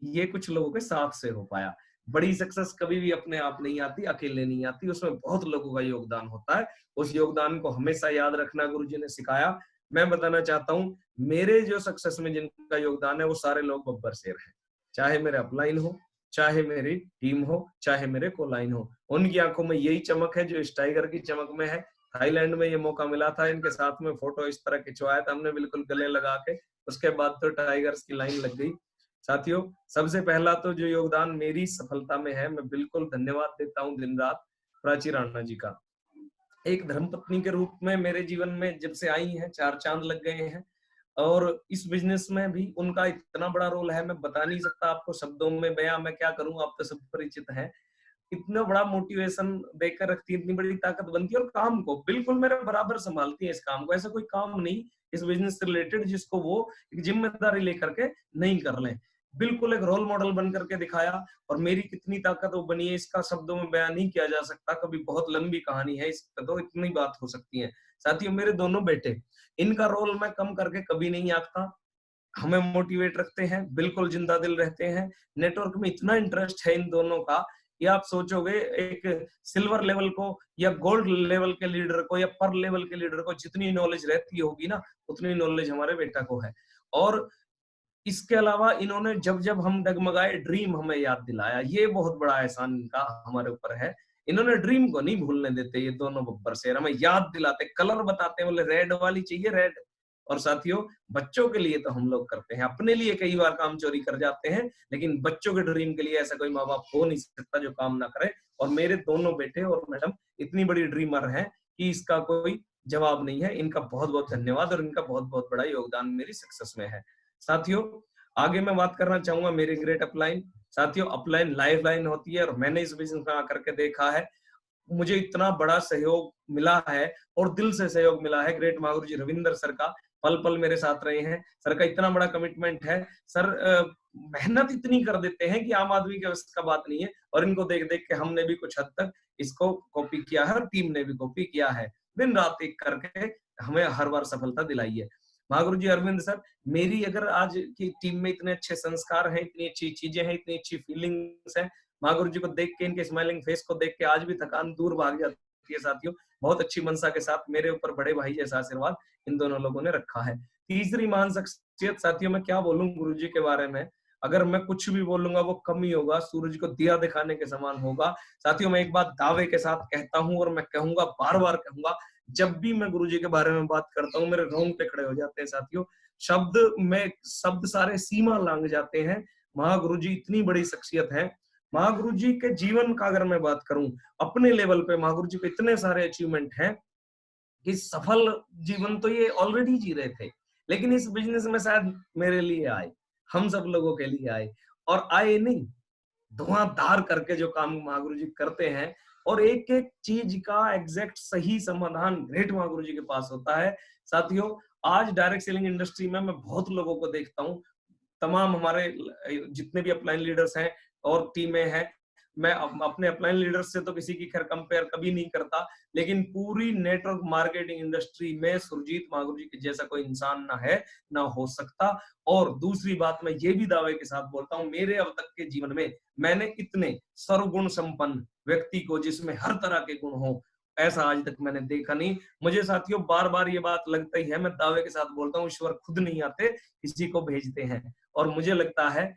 ये कुछ लोगों के साथ से हो पाया। बड़ी सक्सेस कभी भी अपने आप नहीं आती, अकेले नहीं आती, उसमें बहुत लोगों का योगदान होता है। उस योगदान को हमेशा याद रखना गुरुजी ने सिखाया। मैं बताना चाहता हूँ, मेरे जो सक्सेस में जिनका योगदान है वो सारे लोग बब्बर शेर हैं। चाहे मेरे अपलाइन हो, चाहे मेरी टीम हो, चाहे मेरे कोलाइन हो, उनकी आंखों में यही चमक है जो इस टाइगर की चमक में है। थाईलैंड में ये मौका मिला था, इनके साथ में फोटो इस तरह खिंचवाया था हमने, बिल्कुल गले लगा के। उसके बाद तो टाइगर्स की लाइन लग गई। साथियों सबसे पहला तो जो योगदान मेरी सफलता में है, मैं बिल्कुल धन्यवाद देता हूँ दिन रात प्राची राणा जी का। एक धर्मपत्नी के रूप में मेरे जीवन में जब से आई हैं, 4 चांद लग गए हैं। और इस बिजनेस में भी उनका इतना बड़ा रोल है, मैं बता नहीं सकता आपको शब्दों में बयां मैं क्या करूं, आप तो सब परिचित हैं। इतना बड़ा मोटिवेशन देकर रखती है, इतनी बड़ी ताकत बनती है, और काम को बिल्कुल मेरे बराबर संभालती है। इस काम को, ऐसा कोई काम नहीं इस बिजनेस से रिलेटेड जिसको वो एक जिम्मेदारी लेकर के नहीं कर लें। बिल्कुल एक रोल मॉडल बन करके दिखाया, और मेरी कितनी ताकत वो बनी है इसका शब्दों में बयान नहीं किया जा सकता। कभी बहुत लंबी कहानी है, इस पर तो इतनी बात हो सकती है। साथियों मेरे दोनों बेटे, इनका रोल मैं कम करके कभी नहीं आंकता। हमें मोटिवेट रखते हैं, बिल्कुल जिंदा दिल रहते हैं। नेटवर्क में इतना इंटरेस्ट है इन दोनों का कि आप सोचोगे एक सिल्वर लेवल को या गोल्ड लेवल के लीडर को या पर लेवल के लीडर को जितनी नॉलेज रहती होगी ना, उतनी नॉलेज हमारे बेटा को है। और इसके अलावा इन्होंने जब जब हम डगमगाए ड्रीम हमें याद दिलाया, ये बहुत बड़ा एहसान इनका हमारे ऊपर है। इन्होंने ड्रीम को नहीं भूलने देते, ये दोनों बब्बर शेर हमें याद दिलाते, कलर बताते हैं, बोले रेड वाली चाहिए रेड। और साथियों बच्चों के लिए तो हम लोग करते हैं, अपने लिए कई बार काम चोरी कर जाते हैं, लेकिन बच्चों के ड्रीम के लिए ऐसा कोई माँ बाप हो नहीं सकता जो काम ना करे। और मेरे दोनों बेटे और मैडम इतनी बड़ी ड्रीमर हैं कि इसका कोई जवाब नहीं है। इनका बहुत बहुत धन्यवाद, और इनका बहुत बहुत बड़ा योगदान मेरी सक्सेस में है। साथियों आगे मैं बात करना चाहूंगा मेरे ग्रेट अपलाइन। साथियों अपलाइन लाइफ लाइन होती है, और मैंने इस बिजनेस में आकर के देखा है, मुझे इतना बड़ा सहयोग मिला है, और दिल से सहयोग मिला है। ग्रेट महागुरु जी रविंदर सर का पल पल मेरे साथ रहे हैं। सर का इतना बड़ा कमिटमेंट है। सर मेहनत इतनी कर देते हैं कि आम आदमी के बस का बात नहीं है, और इनको देख देख के हमने भी कुछ हद तक इसको कॉपी किया है, और टीम ने भी कॉपी किया है। दिन रात एक करके हमें हर बार सफलता दिलाई है। महागुरु जी अरविंद सर, मेरी अगर आज की टीम में इतने अच्छे संस्कार हैं, इतनी अच्छी चीजें हैं, इतनी अच्छी फीलिंग्स हैं, महागुरु जी को देख के, इनके स्माइलिंग फेस को देख के आज भी थकान दूर भाग जाती है। साथियों बहुत अच्छी मनसा के साथ मेरे ऊपर बड़े भाई जैसा आशीर्वाद इन दोनों लोगों ने रखा है। तीसरी महान शख्सियत, साथियों मैं क्या बोलूं गुरु जी के बारे में, अगर मैं कुछ भी बोलूंगा वो कम ही होगा, सूरज को दिया दिखाने के समान होगा। साथियों मैं एक बात दावे के साथ कहता हूं, और मैं कहूंगा, बार बार कहूंगा, जब भी मैं गुरुजी के बारे में बात करता हूँ मेरे रोंगटे खड़े हो जाते हैं। साथियों शब्द सारे सीमा लांघ जाते हैं। महागुरुजी इतनी बड़ी शख्सियत है। महागुरुजी के जीवन का अगर मैं बात करूं, अपने लेवल पे महागुरुजी के इतने सारे अचीवमेंट हैं कि सफल जीवन तो ये ऑलरेडी जी रहे थे, लेकिन इस बिजनेस में शायद मेरे लिए आए, हम सब लोगों के लिए आए, और आए नहीं, धुआंधार करके जो काम महागुरु जी करते हैं, और एक एक चीज का एग्जैक्ट सही समाधान ग्रेट महागुरु जी के पास होता है। साथियों आज डायरेक्ट सेलिंग इंडस्ट्री में मैं बहुत लोगों को देखता हूँ, तमाम हमारे जितने भी अपलाइन लीडर्स हैं और टीमें हैं, मैं अपने अपलाइन लीडर्स से तो किसी की खैर कंपेयर कभी नहीं करता, लेकिन पूरी नेटवर्क मार्केटिंग इंडस्ट्री में सुरजीत महागुरु जी के जैसा कोई इंसान ना है, ना हो सकता। और दूसरी बात मैं ये भी दावे के साथ बोलता हूँ, मेरे अब तक के जीवन में मैंने इतने सर्वगुण संपन्न व्यक्ति को, जिसमें हर तरह के गुण हो, ऐसा आज तक मैंने देखा नहीं। मुझे साथियों बार बार ये बात लगता ही है, मैं दावे के साथ बोलता हूँ, ईश्वर खुद नहीं आते, किसी को भेजते हैं। और मुझे लगता है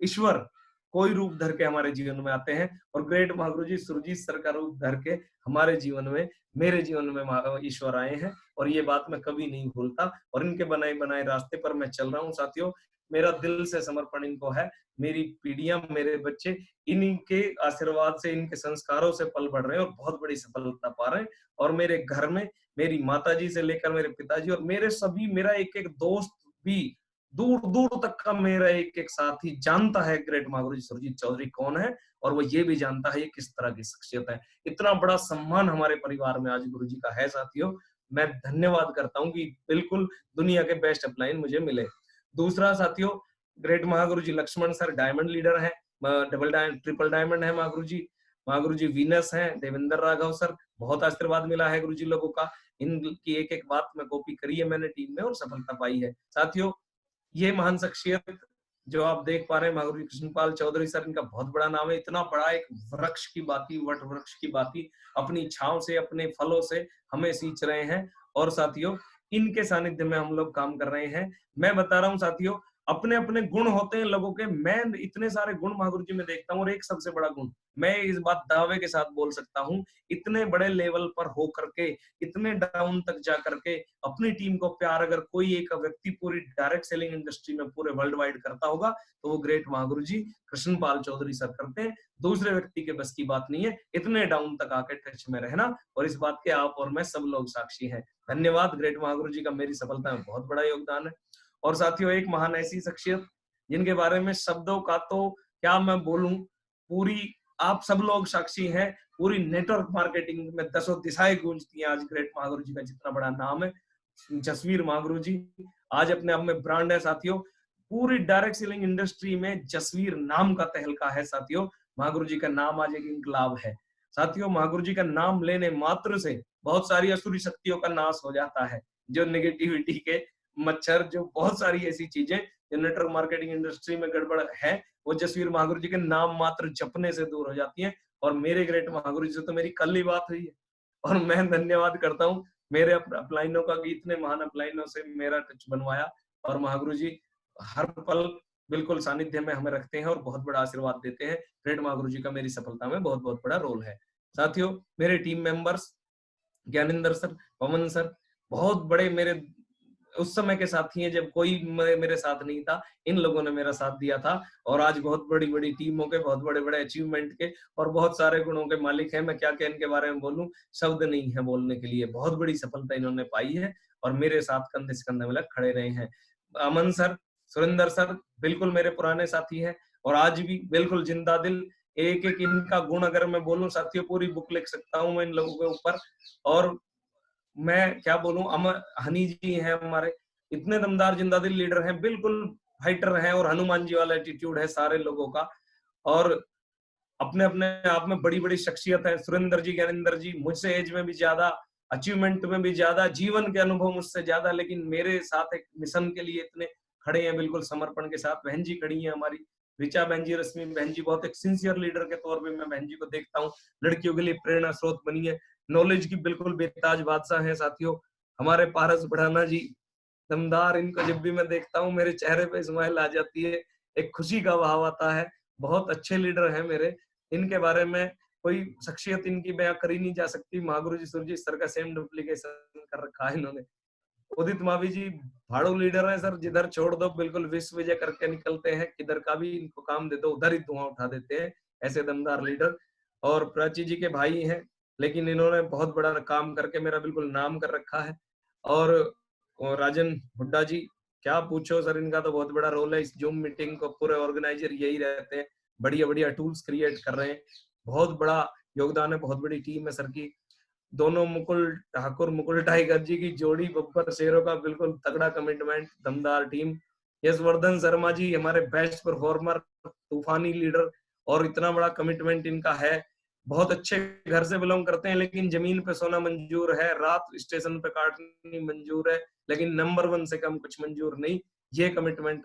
ईश्वर कोई रूप धर के हमारे जीवन में आते हैं, और ग्रेट महागुरु जी सुरजीत सर का रूप धर के हमारे जीवन में, मेरे जीवन में ईश्वर आए हैं, और ये बात मैं कभी नहीं भूलता, और इनके बनाए बनाए रास्ते पर मैं चल रहा हूँ। साथियों मेरा दिल से समर्पण इनको है। मेरी पीढ़ियां, मेरे बच्चे इनके आशीर्वाद से, इनके संस्कारों से पल बढ़ रहे हैं और बहुत बड़ी सफलता पा रहे हैं। और मेरे घर में मेरी माताजी से लेकर मेरे पिताजी और मेरे सभी, मेरा एक एक दोस्त भी, दूर दूर तक का मेरा एक एक साथी जानता है ग्रेट महागुरु सुरजीत चौधरी कौन है, और वो ये भी जानता है ये किस तरह की शख्सियत है। इतना बड़ा सम्मान हमारे परिवार में आज गुरु जी का है साथियों। मैं धन्यवाद करता हूँ कि बिल्कुल दुनिया के बेस्ट अपलाइन मुझे मिले। दूसरा साथियों, great Mahaguru ji Lakshman sir diamond leader है, ट्रिपल डायमंड है महागुरु जी वीनस है, देवेंद्र राघव सर, बहुत आशीर्वाद मिला है गुरु जी लोगों का। इनकी एक एक बात में कॉपी करी है मैंने टीम में और सफलता पाई है साथियों। ये महान शख्सियत जो आप देख पा रहे हैं महागुरु कृष्णपाल चौधरी सर, इनका बहुत बड़ा नाम है। इतना बड़ा एक वृक्ष की बाती, वट वृक्ष की बाती अपनी छांव से, अपने फलों से हमें सींच रहे हैं। और साथियों इनके सानिध्य में हम लोग काम कर रहे हैं। मैं बता रहा हूँ साथियों, अपने अपने गुण होते हैं लोगों के, मैं इतने सारे गुण महागुरु जी में देखता हूँ। और एक सबसे बड़ा गुण, मैं इस बात दावे के साथ बोल सकता हूँ, इतने बड़े लेवल पर हो करके, इतने डाउन तक जा करके अपनी टीम को प्यार अगर कोई एक व्यक्ति पूरी डायरेक्ट सेलिंग इंडस्ट्री में पूरे वर्ल्ड वाइड करता होगा तो वो ग्रेट महागुरु जी कृष्णपाल चौधरी सर करते हैं। दूसरे व्यक्ति के बस की बात नहीं है इतने डाउन तक आके टच में रहना, और इस बात के आप और मैं सब लोग साक्षी हैं। धन्यवाद, ग्रेट महागुरु जी का मेरी सफलता में बहुत बड़ा योगदान है। और साथियों एक महान ऐसी शख्सियत जिनके बारे में शब्दों का तो क्या मैं बोलूं, पूरी आप सब लोग साक्षी हैं, पूरी नेटवर्क मार्केटिंग में दसों दिशाएं गूंजती हैं आज ग्रेट महागुरु जी का जितना बड़ा नाम है। जसवीर महागुरु जी आज अपने आप में ब्रांड है साथियों। पूरी डायरेक्ट सेलिंग इंडस्ट्री में जसवीर नाम का तहलका है साथियों। महागुरु जी का नाम आज एक इंकलाब है साथियों। महागुरु जी का नाम लेने मात्र से बहुत सारी असुरी शक्तियों का नाश हो जाता है, जो नेगेटिविटी के मच्छर, जो बहुत सारी ऐसी चीजें जो नेटवर्क मार्केटिंग इंडस्ट्री में गड़बड़ है, वो जसवीर महागुरु जी के नाम मात्र जपने से दूर हो जाती है। और मेरे ग्रेट महागुरु जी से तो मेरी कल ही बात हुई है, और मैं धन्यवाद करता हूँ मेरे अपलाइनों का कि इतने महान अपलाइनों से मेरा टच बनवाया। और महागुरु जी हर पल बिल्कुल सानिध्य में हमें रखते हैं और बहुत बड़ा आशीर्वाद देते हैं। ग्रेट महागुरु जी का मेरी सफलता में बहुत बहुत बड़ा रोल है साथियों। मेरे टीम मेंबर्स ज्ञानेंद्र सर, पवन सर, बहुत बड़े मेरे उस समय के साथी हैं जब कोई मेरे साथ नहीं था, इन लोगों ने मेरा साथ दिया था। और आज बहुत बड़ी बड़ी टीमों के, बहुत बड़े बड़े अचीवमेंट के और बहुत सारे गुणों के मालिक हैं। मैं क्या क्या इनके बारे में बोलूं, शब्द नहीं है बोलने के लिए। बहुत बड़ी सफलता इन्होंने पाई है और मेरे साथ कंधे से कंधे मिला खड़े रहे हैं। अमन सर, सुरेंद्र सर बिल्कुल मेरे पुराने साथी हैं और आज भी बिल्कुल जिंदा दिल। एक एक इनका गुण अगर मैं बोलूं साथियों, पूरी बुक लिख सकता हूं मैं इन लोगों के ऊपर। और मैं क्या बोलूं, अमर हनी जी हैं हमारे, इतने दमदार जिंदा दिल लीडर हैं, बिल्कुल फाइटर हैं और हनुमान जी वाला एटीट्यूड है सारे लोगों का। और अपने अपने आप में बड़ी बड़ी शख्सियत है। सुरेंद्र जी, ज्ञानेंद्र जी मुझसे एज में भी ज्यादा, अचीवमेंट में भी ज्यादा, जीवन के अनुभव मुझसे ज्यादा, लेकिन मेरे साथ एक मिशन के लिए इतने खड़े हैं बिल्कुल समर्पण के साथ। बहन जी खड़ी है हमारी, ऋचा बहन जी, रश्मि बहन जी, बहुत एक सिंसियर लीडर के तौर पे मैं बहन जी को देखता हूँ। लड़कियों के लिए प्रेरणा स्रोत बनी है, नॉलेज की बिल्कुल बेताज बादशाह है साथियों। हमारे पारस बढ़ाना जी दमदार, इनको जब भी मैं देखता हूँ मेरे चेहरे पे स्माइल आ जाती है, एक खुशी का भाव आता है। बहुत अच्छे लीडर हैं मेरे, इनके बारे में कोई शख्सियत इनकी बयां करी नहीं जा सकती। महागुरु जी सुरजीत सर का सेम डुप्लीकेशन कर रखा है इन्होंने। उदित मावी जी भाड़ू लीडर है सर, जिधर छोड़ दो बिल्कुल विश्व विजय करके निकलते हैं, किधर का भी इनको काम दे दो उधर ही धुआं उठा देते हैं, ऐसे दमदार लीडर। और प्राची जी के भाई हैं, लेकिन इन्होंने बहुत बड़ा काम करके मेरा बिल्कुल नाम कर रखा है। और राजन हुड्डा जी, क्या पूछो सर, इनका तो बहुत बड़ा रोल है। इस जूम मीटिंग को पूरे ऑर्गेनाइजर यही रहते हैं, बढ़िया बढ़िया टूल्स क्रिएट कर रहे हैं, बहुत बड़ा योगदान है, बहुत बड़ी टीम है सर की। दोनों मुकुल ठाकुर, मुकुल टाइगर जी की जोड़ी, बब्बर शेरों का बिल्कुल तगड़ा कमिटमेंट, दमदार टीम। यशवर्धन शर्मा जी हमारे बेस्ट परफॉर्मर, तूफानी लीडर, और इतना बड़ा कमिटमेंट इनका है। बहुत अच्छे घर से बिलोंग करते हैं, लेकिन जमीन पे सोना मंजूर है, रात स्टेशन पे काटनी मंजूर है, लेकिन नंबर 1 से कम कुछ मंजूर नहीं। ये कमिटमेंट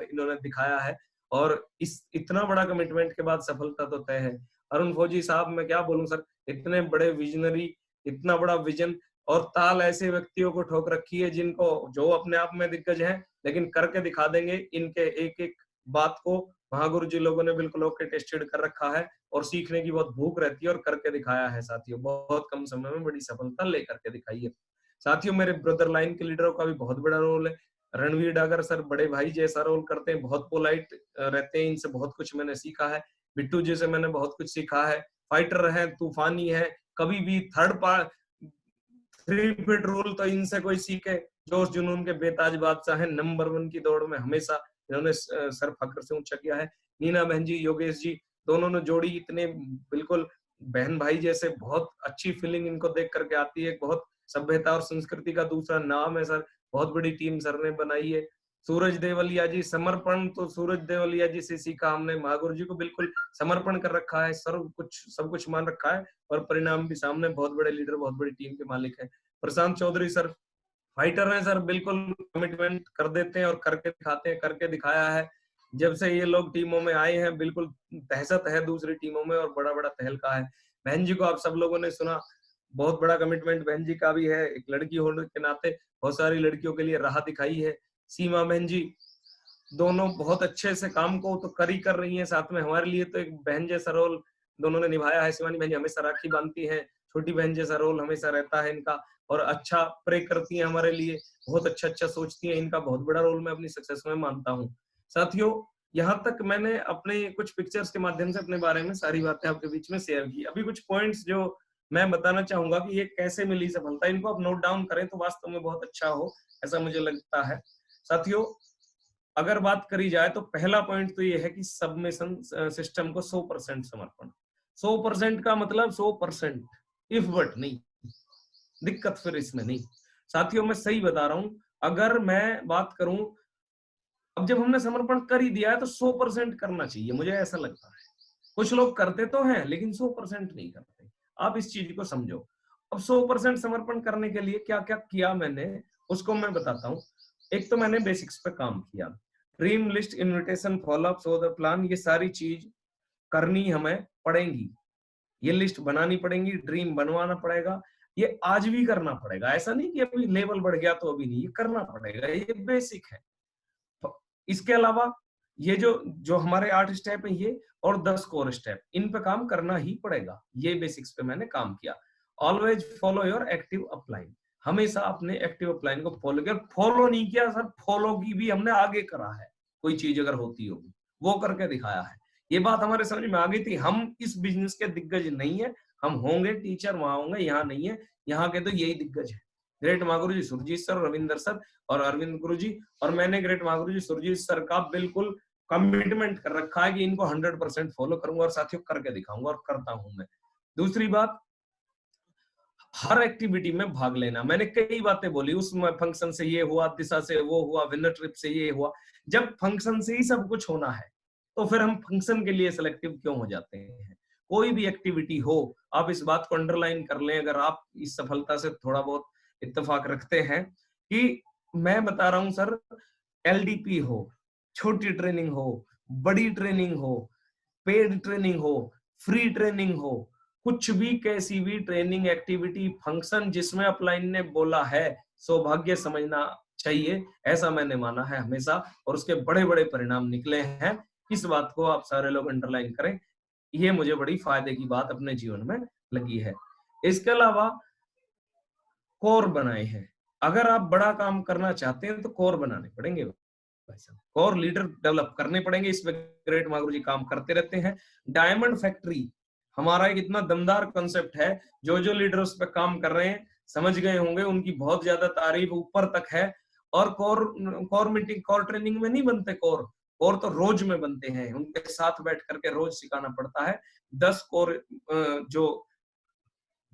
इन्होंने दिखाया है और इस इतना बड़ा कमिटमेंट के बाद सफलता तो तय है। अरुण फौजी साहब, मैं क्या बोलूं सर, इतने बड़े विजनरी, इतना बड़ा विजन और ताल ऐसे व्यक्तियों को ठोक रखी है जिनको, जो अपने आप में दिग्गज हैं लेकिन करके दिखा देंगे। इनके एक एक बात को महागुरु जी लोगों ने बिल्कुल ओके टेस्टेड कर रखा है और सीखने की बहुत भूख रहती है और करके दिखाया है साथियों। बहुत कम समय में बड़ी सफलता लेकर के दिखाई है साथियों। मेरे ब्रदर लाइन के लीडरों का भी बहुत बड़ा रोल है। रणवीर डागर सर बड़े भाई जैसा रोल करते हैं, बहुत पोलाइट रहते हैं, इनसे बहुत कुछ मैंने सीखा है। बिट्टू जी से मैंने बहुत कुछ सीखा है। फाइटर है, तूफानी है, कभी भी थ्री फीट रूल तो इनसे कोई सीखे। जोश जुनून के बेताज बादशाह है, नंबर 1 की दौड़ में हमेशा इन्होंने सर फखर से ऊंचा किया है। नीना बहन जी, योगेश जी, दोनों ने जोड़ी इतने बिल्कुल बहन भाई जैसे, बहुत अच्छी फीलिंग इनको देख करके आती है। बहुत सभ्यता और संस्कृति का दूसरा नाम है सर, बहुत बड़ी टीम सर ने बनाई है। सूरज देवलिया जी, समर्पण तो सूरज देवलिया जी से सीखा हमने, महागुरु जी को बिल्कुल समर्पण कर रखा है, सब कुछ मान रखा है, और परिणाम भी सामने, बहुत बड़े लीडर, बहुत बड़ी टीम के मालिक है। प्रशांत चौधरी सर फाइटर हैं सर, बिल्कुल कमिटमेंट कर देते हैं और करके दिखाते हैं, करके दिखाया है। जब से ये लोग टीमों में आए हैं बिल्कुल दहशत है दूसरी टीमों में, और बड़ा बड़ा तहलका है। बहन जी को आप सब लोगों ने सुना, बहुत बड़ा कमिटमेंट बहन जी का भी है, एक लड़की होने के नाते बहुत सारी लड़कियों के लिए राह दिखाई है। सीमा बहन जी, दोनों बहुत अच्छे से काम को तो कर रही हैं, साथ में हमारे लिए तो एक बहन जैसा रोल दोनों ने निभाया है। शिवानी बहन जी हमेशा राखी बांधती हैं, छोटी बहन जैसा रोल हमेशा रहता है इनका, और अच्छा प्रे करती हैं हमारे लिए, बहुत अच्छा अच्छा सोचती हैं। इनका बहुत बड़ा रोल मैं अपनी सक्सेस में मानता हूँ। साथियों, यहाँ तक मैंने अपने कुछ पिक्चर्स के माध्यम से अपने बारे में सारी बातें आपके बीच में शेयर की। अभी कुछ पॉइंट्स जो मैं बताना चाहूंगा कि ये कैसे मिली सफलता, इनको आप नोट डाउन करें तो वास्तव में बहुत अच्छा हो, ऐसा मुझे लगता है। साथियों, अगर बात करी जाए तो पहला पॉइंट तो ये है कि सबमिशन सिस्टम को 100% समर्पण। 100% का मतलब 100%, इफ बट नहीं, दिक्कत फिर इसमें नहीं। साथियों, मैं सही बता रहा हूं, अगर मैं बात करूं, अब जब हमने समर्पण कर ही दिया है तो 100% करना चाहिए, मुझे ऐसा लगता है। कुछ लोग करते तो हैं लेकिन 100% नहीं करते, आप इस चीज को समझो। अब 100% समर्पण करने के लिए क्या क्या किया मैंने, उसको मैं बताता हूँ। एक तो मैंने बेसिक्स पे काम किया, dream list, invitation, follow up, so the plan, ये सारी चीज करनी हमें पड़ेंगी, ये लिस्ट बनानी पड़ेगी, ड्रीम बनवाना पड़ेगा, ये आज भी करना पड़ेगा। ऐसा नहीं कि अभी लेवल बढ़ गया तो अभी नहीं, ये करना पड़ेगा, ये बेसिक है। इसके अलावा ये जो जो हमारे 8 स्टेप है ये, और 10 कोर स्टेप, इन पे काम करना ही पड़ेगा। ये बेसिक्स पे मैंने काम किया। Always follow your active upline, हमेशा अपने एक्टिव अपलाइन को फॉलो किया। फॉलो नहीं किया सर, फॉलो की भी हमने आगे करा है, कोई चीज अगर होती होगी वो करके दिखाया है। ये बात हमारे समझ में आ गई थी, हम इस बिजनेस के दिग्गज नहीं है, हम होंगे टीचर, वहां होंगे, यहाँ नहीं है। यहाँ के तो यही दिग्गज है, ग्रेट महागुरु जी सुरजीत सर, रविंदर सर और अरविंद गुरु जी। और मैंने ग्रेट महागुरु जी सुरजीत सर का बिल्कुल कमिटमेंट कर रखा है कि इनको 100% फॉलो करूंगा, और साथियों करके दिखाऊंगा, और करता हूं मैं। दूसरी बात, हर एक्टिविटी में भाग लेना। मैंने कई बातें बोली, उसमें फंक्शन से ये हुआ, दिशा से वो हुआ, विनर ट्रिप से ये हुआ। जब फंक्शन से ही सब कुछ होना है तो फिर हम फंक्शन के लिए सिलेक्टिव क्यों हो जाते हैं? कोई भी एक्टिविटी हो, आप इस बात को अंडरलाइन कर लें, अगर आप इस सफलता से थोड़ा बहुत इत्तेफाक रखते हैं, कि मैं बता रहा हूं सर, एलडीपी हो, छोटी ट्रेनिंग हो, बड़ी ट्रेनिंग हो, पेड ट्रेनिंग हो, फ्री ट्रेनिंग हो, कुछ भी, कैसी भी ट्रेनिंग, एक्टिविटी, फंक्शन जिसमें अपलाइन ने बोला है, सौभाग्य समझना चाहिए, ऐसा मैंने माना है हमेशा, और उसके बड़े बड़े परिणाम निकले हैं। इस बात को आप सारे लोग अंडरलाइन करें, ये मुझे बड़ी फायदे की बात अपने जीवन में लगी है। इसके अलावा कोर बनाए हैं, अगर आप बड़ा काम करना चाहते हैं तो कोर बनाने पड़ेंगे, कोर लीडर डेवलप करने पड़ेंगे। इस पे ग्रेट महागुरु जी काम करते रहते हैं। डायमंड फैक्ट्री हमारा एक इतना दमदार कंसेप्ट है, जो जो लीडर उस पर काम कर रहे हैं समझ गए होंगे, उनकी बहुत ज्यादा तारीफ ऊपर तक है। और कोर मीटिंग, कोर ट्रेनिंग में नहीं बनते कोर तो रोज में बनते हैं, उनके साथ बैठ करके रोज सिखाना पड़ता है। 10 कोर जो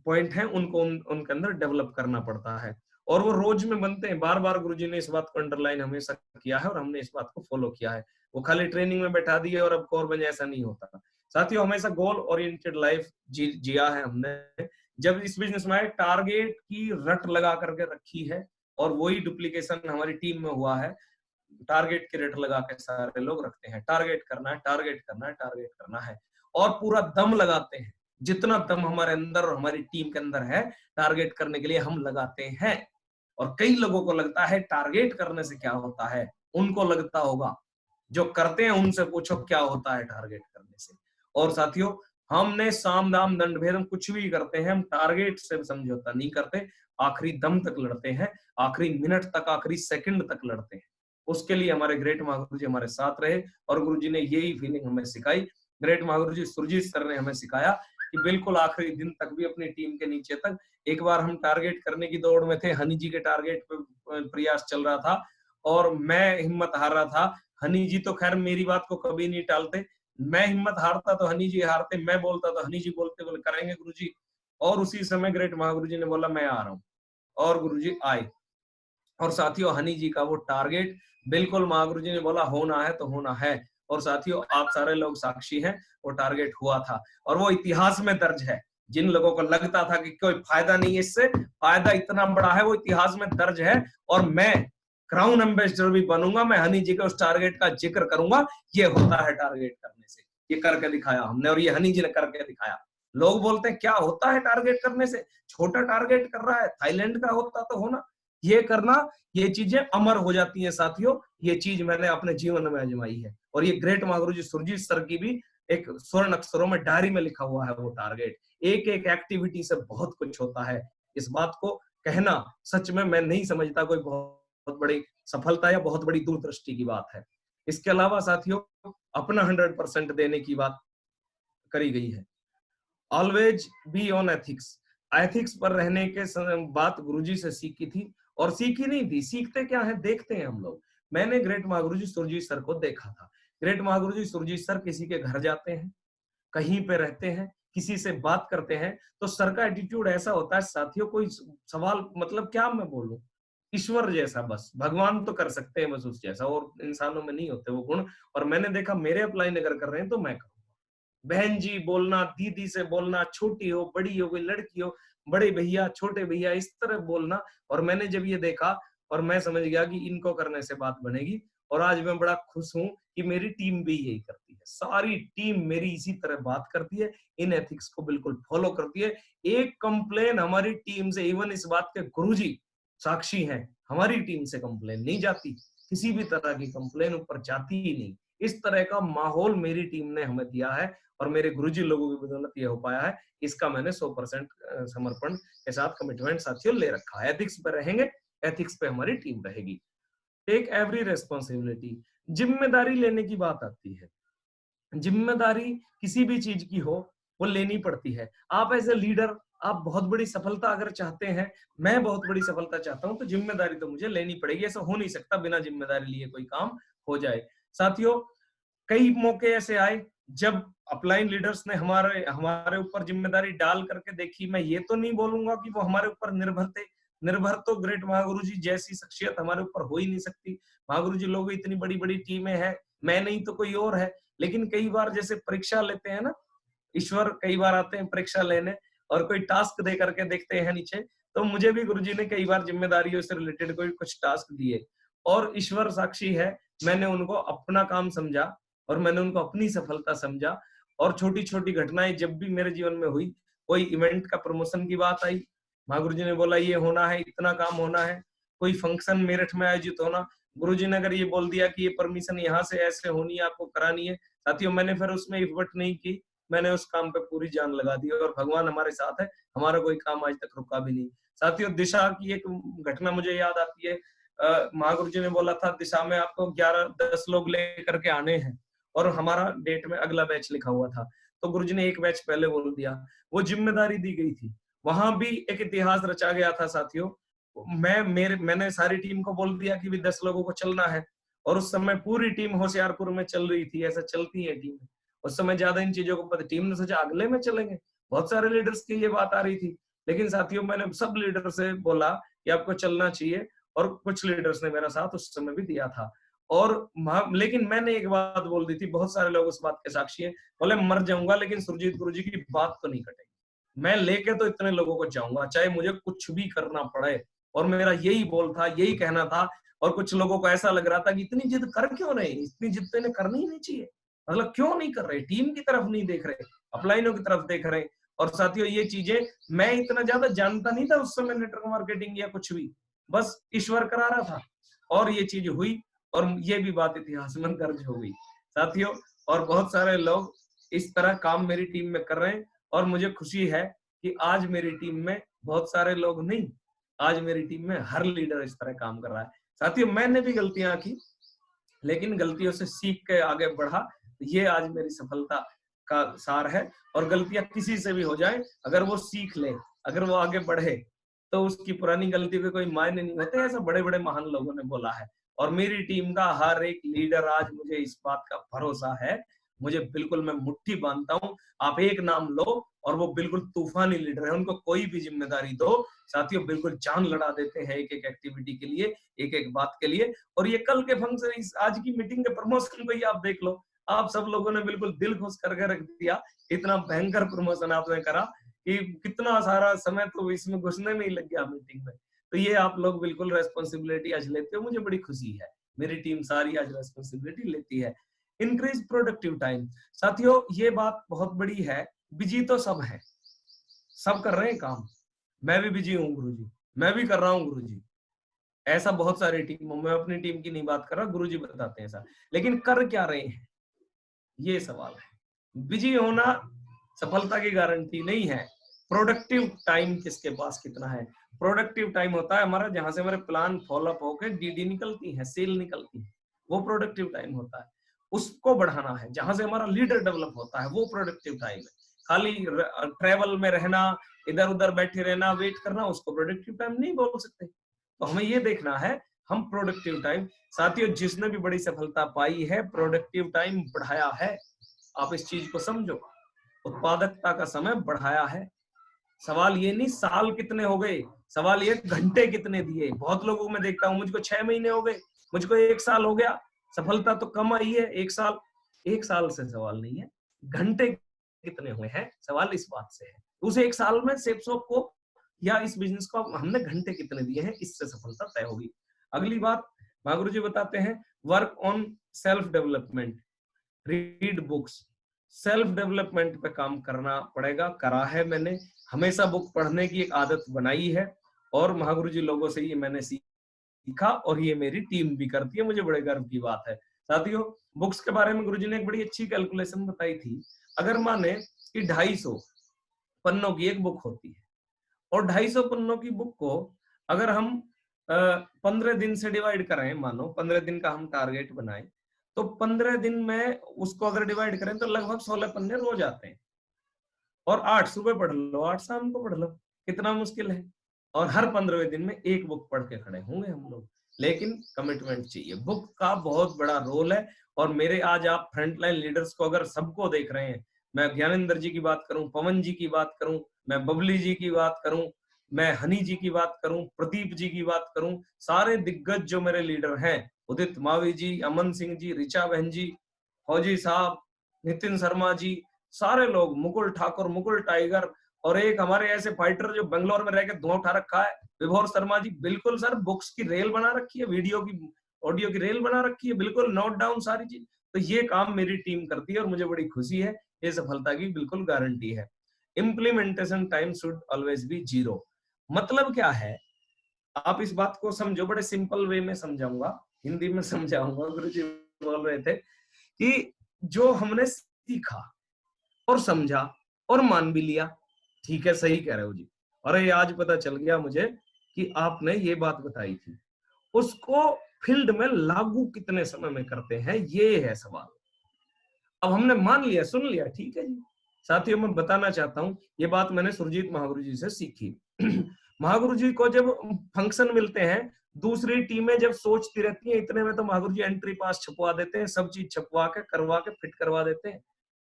पॉइंट है उनको उनके अंदर डेवलप करना पड़ता है, और वो रोज में बनते हैं। बार बार गुरुजी ने इस बात को अंडरलाइन हमेशा किया है, और हमने इस बात को फॉलो किया है। वो खाली ट्रेनिंग में बैठा दिए और अब कोर बने, ऐसा नहीं होता। साथियों, हमेशा गोल ओरिएंटेड लाइफ जिया है हमने। जब इस बिजनेस में आए, टारगेट की रट लगा करके रखी है, और वही डुप्लीकेशन हमारी टीम में हुआ है। टारगेट की रट लगा के सारे लोग रखते हैं, टारगेट करना है, टारगेट करना है, टारगेट करना है, और पूरा दम लगाते हैं। जितना दम हमारे अंदर और हमारी टीम के अंदर है, टारगेट करने के लिए हम लगाते हैं। और कई लोगों को लगता है टारगेट करने से क्या होता है, उनको लगता होगा, जो करते हैं उनसे पूछो क्या होता है टारगेट करने से। और साथियों, हमने साम दाम दंड भेद, हम कुछ भी करते हैं, हम टारगेट से समझौता नहीं करते, आखिरी दम तक लड़ते हैं, आखिरी मिनट तक, आखिरी सेकंड तक लड़ते हैं। उसके लिए हमारे ग्रेट महागुरु जी हमारे साथ रहे और गुरु जी ने यही फीलिंग हमें सिखाई। ग्रेट महागुरु जी सुरजीत सर ने हमें सिखाया कि बिल्कुल आखिरी दिन तक भी अपनी टीम के नीचे तक। एक बार हम टारगेट करने की दौड़ में थे, हनी जी के टारगेट पे प्रयास चल रहा था और मैं हिम्मत हार रहा था। हनी जी तो खैर मेरी बात को कभी नहीं टालते, मैं हिम्मत हारता तो हनी जी हारते, मैं बोलता तो हनी जी बोलते, बोले करेंगे गुरुजी। और उसी समय ग्रेट महागुरु जी ने बोला मैं आ रहा हूँ, और गुरुजी आए। और साथियों हनी जी का वो टारगेट बिल्कुल महागुरु जी ने बोला होना है तो होना है, और साथियों आप सारे लोग साक्षी हैं, वो टारगेट हुआ था और वो इतिहास में दर्ज है। जिन लोगों को लगता था कि कोई फायदा नहीं है इससे, फायदा इतना बड़ा है, वो इतिहास में दर्ज है। और मैं क्राउन एम्बेसडर भी बनूंगा, मैं हनी जी के उस टारगेट का जिक्र करूंगा। ये होता है टारगेट करने से, ये करके दिखाया हमने, और ये हनी जी ने करके दिखाया। लोग बोलते हैं क्या होता है टारगेट करने से, छोटा टारगेट कर रहा है, थाईलैंड का होता तो होना। ये करना, ये चीजें अमर हो जाती हैं साथियों। ये चीज मैंने अपने जीवन में आजमाई है, और ये ग्रेट महागुरु जी सुरजीत सर की भी एक स्वर्ण अक्षरों में डायरी में लिखा हुआ है वो टारगेट। एक एक एक्टिविटी से बहुत कुछ होता है। इस बात को कहना सच में मैं नहीं समझता कोई बहुत बड़ी सफलता या बहुत बड़ी दूरदृष्टि की बात है। इसके अलावा साथियों अपना 100% देने की बात करी गई है। Always be on ethics, ethics पर रहने के बात गुरुजी से सीखी थी, और सीखी नहीं थी, सीखते क्या है देखते हैं हम लोग। मैंने ग्रेट महागुरुजी सुरजीत सर को देखा था। ग्रेट महागुरुजी सुरजीत सर किसी के घर जाते हैं, कहीं पे रहते हैं, किसी से बात करते हैं, तो सर का एटीट्यूड ऐसा होता है साथियों, कोई सवाल मतलब क्या मैं बोलूं, ईश्वर जैसा, बस भगवान तो कर सकते हैं बस उस जैसा, और इंसानों में नहीं होते वो गुण। और मैंने देखा मेरे अप्लाई अगर कर रहे हैं तो मैं करूंगा। बहन जी बोलना, दीदी से बोलना, छोटी हो बड़ी हो कोई लड़की हो, बड़े भैया छोटे भैया, इस तरह बोलना। और मैंने जब ये देखा और मैं समझ गया कि इनको करने से बात बनेगी, और आज मैं बड़ा खुश हूं कि मेरी टीम भी यही करती है, सारी टीम मेरी इसी तरह बात करती है, इन एथिक्स को बिल्कुल फॉलो करती है। एक कंप्लेन हमारी टीम से, इवन इस बात के गुरुजी साक्षी हैं, हमारी टीम से कंप्लेन नहीं जाती, किसी भी तरह की कंप्लेन ऊपर जाती ही नहीं। इस तरह का माहौल मेरी टीम ने हमें दिया है, और मेरे गुरुजी लोगों की बदौलत ये हो पाया है। इसका मैंने 100% समर्पण के साथ कमिटमेंट साथियों ले रखा है। एथिक्स पे रहेंगे, एथिक्स पे हमारी टीम रहेगी। टेक एवरी रेस्पॉन्सिबिलिटी, जिम्मेदारी लेने की बात आती है। जिम्मेदारी किसी भी चीज की हो वो लेनी पड़ती है। आप एज ए लीडर, आप बहुत बड़ी सफलता अगर चाहते हैं, मैं बहुत बड़ी सफलता चाहता हूं, तो जिम्मेदारी तो मुझे लेनी पड़ेगी। ऐसा हो नहीं सकता बिना जिम्मेदारी लिए कोई काम हो जाए। साथियों कई मौके ऐसे आए जब अपलाइन लीडर्स ने हमारे हमारे ऊपर जिम्मेदारी डाल करके देखी। मैं ये तो नहीं बोलूंगा कि वो हमारे ऊपर निर्भर थे, निर्भर तो ग्रेट महागुरु जी जैसी शख्सियत हमारे ऊपर हो ही नहीं सकती। महागुरु जी लोग इतनी बड़ी बड़ी टीमें हैं, मैं नहीं तो कोई और है। लेकिन कई बार जैसे परीक्षा लेते हैं ना, ईश्वर कई बार आते हैं परीक्षा लेने और कोई टास्क दे करके देखते हैं नीचे, तो मुझे भी गुरुजी ने कई बार जिम्मेदारियों से रिलेटेड कोई कुछ टास्क दिए, और ईश्वर साक्षी है, मैंने उनको अपना काम समझा और मैंने उनको अपनी सफलता समझा। और छोटी छोटी घटनाएं जब भी मेरे जीवन में हुई, कोई इवेंट का प्रमोशन की बात आई, महागुरु जी ने बोला ये होना है, इतना काम होना है, कोई फंक्शन मेरठ में आयोजित होना, गुरुजी ने अगर ये बोल दिया कि ये परमिशन यहाँ से ऐसे होनी है, आपको करानी है, साथियों मैंने फिर उसमें एफर्ट नहीं की, मैंने उस काम पे पूरी जान लगा दी, और भगवान हमारे साथ है, हमारा कोई काम आज तक रुका भी नहीं। साथियों दिशा की एक घटना मुझे याद आती है। महागुरु जी ने बोला था दिशा में आपको 11-10 लोग लेकर के आने हैं, और हमारा डेट में अगला बैच लिखा हुआ था, तो गुरुजी ने एक बैच पहले बोल दिया, वो जिम्मेदारी दी गई थी। वहां भी एक इतिहास रचा गया था साथियों। मैंने सारी टीम को बोल दिया कि भी 10 लोगों को चलना है, और उस समय पूरी टीम होशियारपुर में चल रही थी, ऐसा चलती है टीम। उस समय ज्यादा इन चीजों को पता, टीम ने सोचा अगले में चलेंगे, बहुत सारे लीडर्स की ये बात आ रही थी। लेकिन साथियों मैंने सब लीडर से बोला कि आपको चलना चाहिए, और कुछ लीडर्स ने मेरा साथ उस समय भी दिया था। और लेकिन मैंने एक बात बोल दी थी, बहुत सारे लोग उस बात के साक्षी हैं, बोले मर जाऊंगा लेकिन सुरजीत गुरुजी की बात तो नहीं कटेगी, मैं लेके तो इतने लोगों को जाऊंगा चाहे मुझे कुछ भी करना पड़े। और मेरा यही बोल था, यही कहना था। और कुछ लोगों को ऐसा लग रहा था कि इतनी जिद कर क्यों रहे, इतनी जिद तो इन्हें करनी ही नहीं चाहिए, मतलब क्यों नहीं कर रहे, टीम की तरफ नहीं देख रहे, अपलाइनों की तरफ देख रहे। और साथियों ये चीजें मैं इतना ज्यादा जानता नहीं था उस समय नेटवर्क मार्केटिंग या कुछ भी, बस ईश्वर करा रहा था, और ये चीज हुई, और ये भी बात इतिहास में दर्ज हो गई साथियों। और बहुत सारे लोग इस तरह काम मेरी टीम में कर रहे हैं और मुझे खुशी है कि आज मेरी टीम में बहुत सारे लोग नहीं, आज मेरी टीम में हर लीडर इस तरह काम कर रहा है। साथियों, मैंने भी गलतियां की, लेकिन गलतियों से सीख के आगे बढ़ा, ये आज मेरी सफलता का सार है। और गलतियां किसी से भी हो जाए, अगर वो सीख ले, अगर वो आगे बढ़े, तो उसकी पुरानी गलती के कोई मायने नहीं होते, ऐसा बड़े बड़े महान लोगों ने बोला है। और मेरी टीम का हर एक लीडर आज मुझे इस बात का भरोसा है, मुझे बिल्कुल, मैं मुट्ठी बांधता हूं। आप एक नाम लो और वो बिल्कुल तूफानी लीडर है, उनको कोई भी जिम्मेदारी दो साथियों, बिल्कुल जान लड़ा देते हैं एक एक एक्टिविटी के लिए, एक एक बात के लिए। और ये कल के फंक्शन, इस आज की मीटिंग के प्रमोशन को ही आप देख लो, आप सब लोगों ने बिल्कुल दिल खुश करके रख दिया। इतना भयंकर प्रमोशन आपने करा कि कितना सारा समय तो इसमें घुसने में ही लग गया मीटिंग में। तो ये आप लोग बिल्कुल रेस्पॉन्सिबिलिटी आज लेते हो, मुझे बड़ी खुशी है। मेरी टीम सारी आज रेस्पॉन्सिबिलिटी लेती है। Increase productive time. साथियों, ये बात बहुत बड़ी है। बिजी तो सब है, सब कर रहे हैं काम। मैं भी बिजी हूँ गुरुजी, मैं भी कर रहा हूँ गुरुजी। ऐसा बहुत सारी टीमों में, अपनी टीम की नहीं बात कर रहा, गुरुजी बताते हैं ऐसा। लेकिन कर क्या रहे हैं, ये सवाल है। बिजी होना सफलता की गारंटी नहीं है। प्रोडक्टिव टाइम किसके पास कितना है? प्रोडक्टिव टाइम होता है हमारा जहां से हमारे प्लान फॉलोअप होकर डीडी निकलती है, सेल निकलती है, वो प्रोडक्टिव टाइम होता है। उसको बढ़ाना है। जहां से हमारा लीडर डेवलप होता है, वो प्रोडक्टिव टाइम है। खाली ट्रेवल में रहना, इधर उधर बैठे रहना, वेट करना, उसको प्रोडक्टिव टाइम नहीं बोल सकते। तो हमें ये देखना है हम प्रोडक्टिव टाइम। साथियों, जिसने भी बड़ी सफलता पाई है, प्रोडक्टिव टाइम बढ़ाया है। आप इस चीज को समझो, उत्पादकता का समय बढ़ाया है। सवाल ये नहीं साल कितने हो गए, सवाल ये घंटे कितने दिए। बहुत लोगों में देखता हूं, मुझको 6 महीने हो गए, मुझको 1 साल हो गया, सफलता तो कम आई है। 1 साल से सवाल नहीं है, घंटे कितने हुए हैं, सवाल इस बात से है। उस 1 साल में सेप्सोप को या इस बिजनेस को हमने घंटे कितने दिए हैं, इससे सफलता तय होगी। अगली बात महागुरु जी बताते हैं, work on self development, read books. Self development पे काम करना पड़ेगा, करा है मैंने, हमेशा बुक पढ़ने की एक आदत बनाई है। और महागुरु जी लोगों से ये मैंने सीखा और ये मेरी टीम भी करती है, मुझे बड़े गर्व की बात है। साथियों, बुक्स के बारे में गुरुजी ने एक बड़ी अच्छी कैलकुलेशन बताई थी। अगर माने कि 250 पन्नों की एक बुक होती है और 250 पन्नों की बुक को अगर हम 15 दिन से डिवाइड करें, मानो 15 दिन का हम टारगेट बनाए, तो 15 दिन में उसको अगर डिवाइड करें तो लगभग 16 पन्ने रोज आते हैं। और 8 सुबह पढ़ लो, 8 शाम को पढ़ लो, कितना मुश्किल है। और हर 15वें दिन में एक बुक पढ़ के खड़े होंगे हम लोग। लेकिन कमिटमेंट चाहिए, बुक का बहुत बड़ा रोल है। और मेरे आज आप फ्रंटलाइन लीडर्स को अगर सबको देख रहे हैं, मैं ज्ञानेंद्र जी की बात करूं, पवन जी की बात करूं, मैं बबली जी की बात करूं, मैं हनी जी की बात करूं, प्रदीप जी की बात करूं, सारे दिग्गज जो मेरे लीडर हैं, उदित मावी जी, अमन सिंह जी, ऋचा बहन जी, फौजी साहब, नितिन शर्मा जी, सारे लोग, मुकुल ठाकुर, मुकुल टाइगर, और एक हमारे ऐसे फाइटर जो बेंगलोर में रह के धुआं उठा रखा है, विभोर शर्मा जी। बिल्कुल सर, बुक्स की रेल बना रखी है, वीडियो की, ऑडियो की रेल बना रखी है, बिल्कुल नोट डाउन सारी चीज। तो ये काम मेरी टीम करती है और मुझे बड़ी खुशी है, ये सफलता की बिल्कुल गारंटी है। Implementation time should always be 0। मतलब क्या है, आप इस बात को समझो, बड़े सिंपल वे में समझाऊंगा, हिंदी में समझाऊंगा। गुरु जी बोल रहे थे कि जो हमने सीखा और समझा और मान भी लिया, ठीक है, सही कह रहे हो जी, अरे आज पता चल गया मुझे कि आपने ये बात बताई थी, उसको फील्ड में लागू कितने समय में करते हैं, ये है सवाल। अब हमने मान लिया, सुन लिया, ठीक है जी। साथियों, मैं बताना चाहता हूं, ये बात मैंने सुरजीत महागुरु जी से सीखी। महागुरु जी को जब फंक्शन मिलते हैं, दूसरी टीमें जब सोचती रहती हैं, इतने में तो महागुरु जी एंट्री पास छपवा देते हैं, सब चीज छपवा के करवा के फिट करवा देते हैं,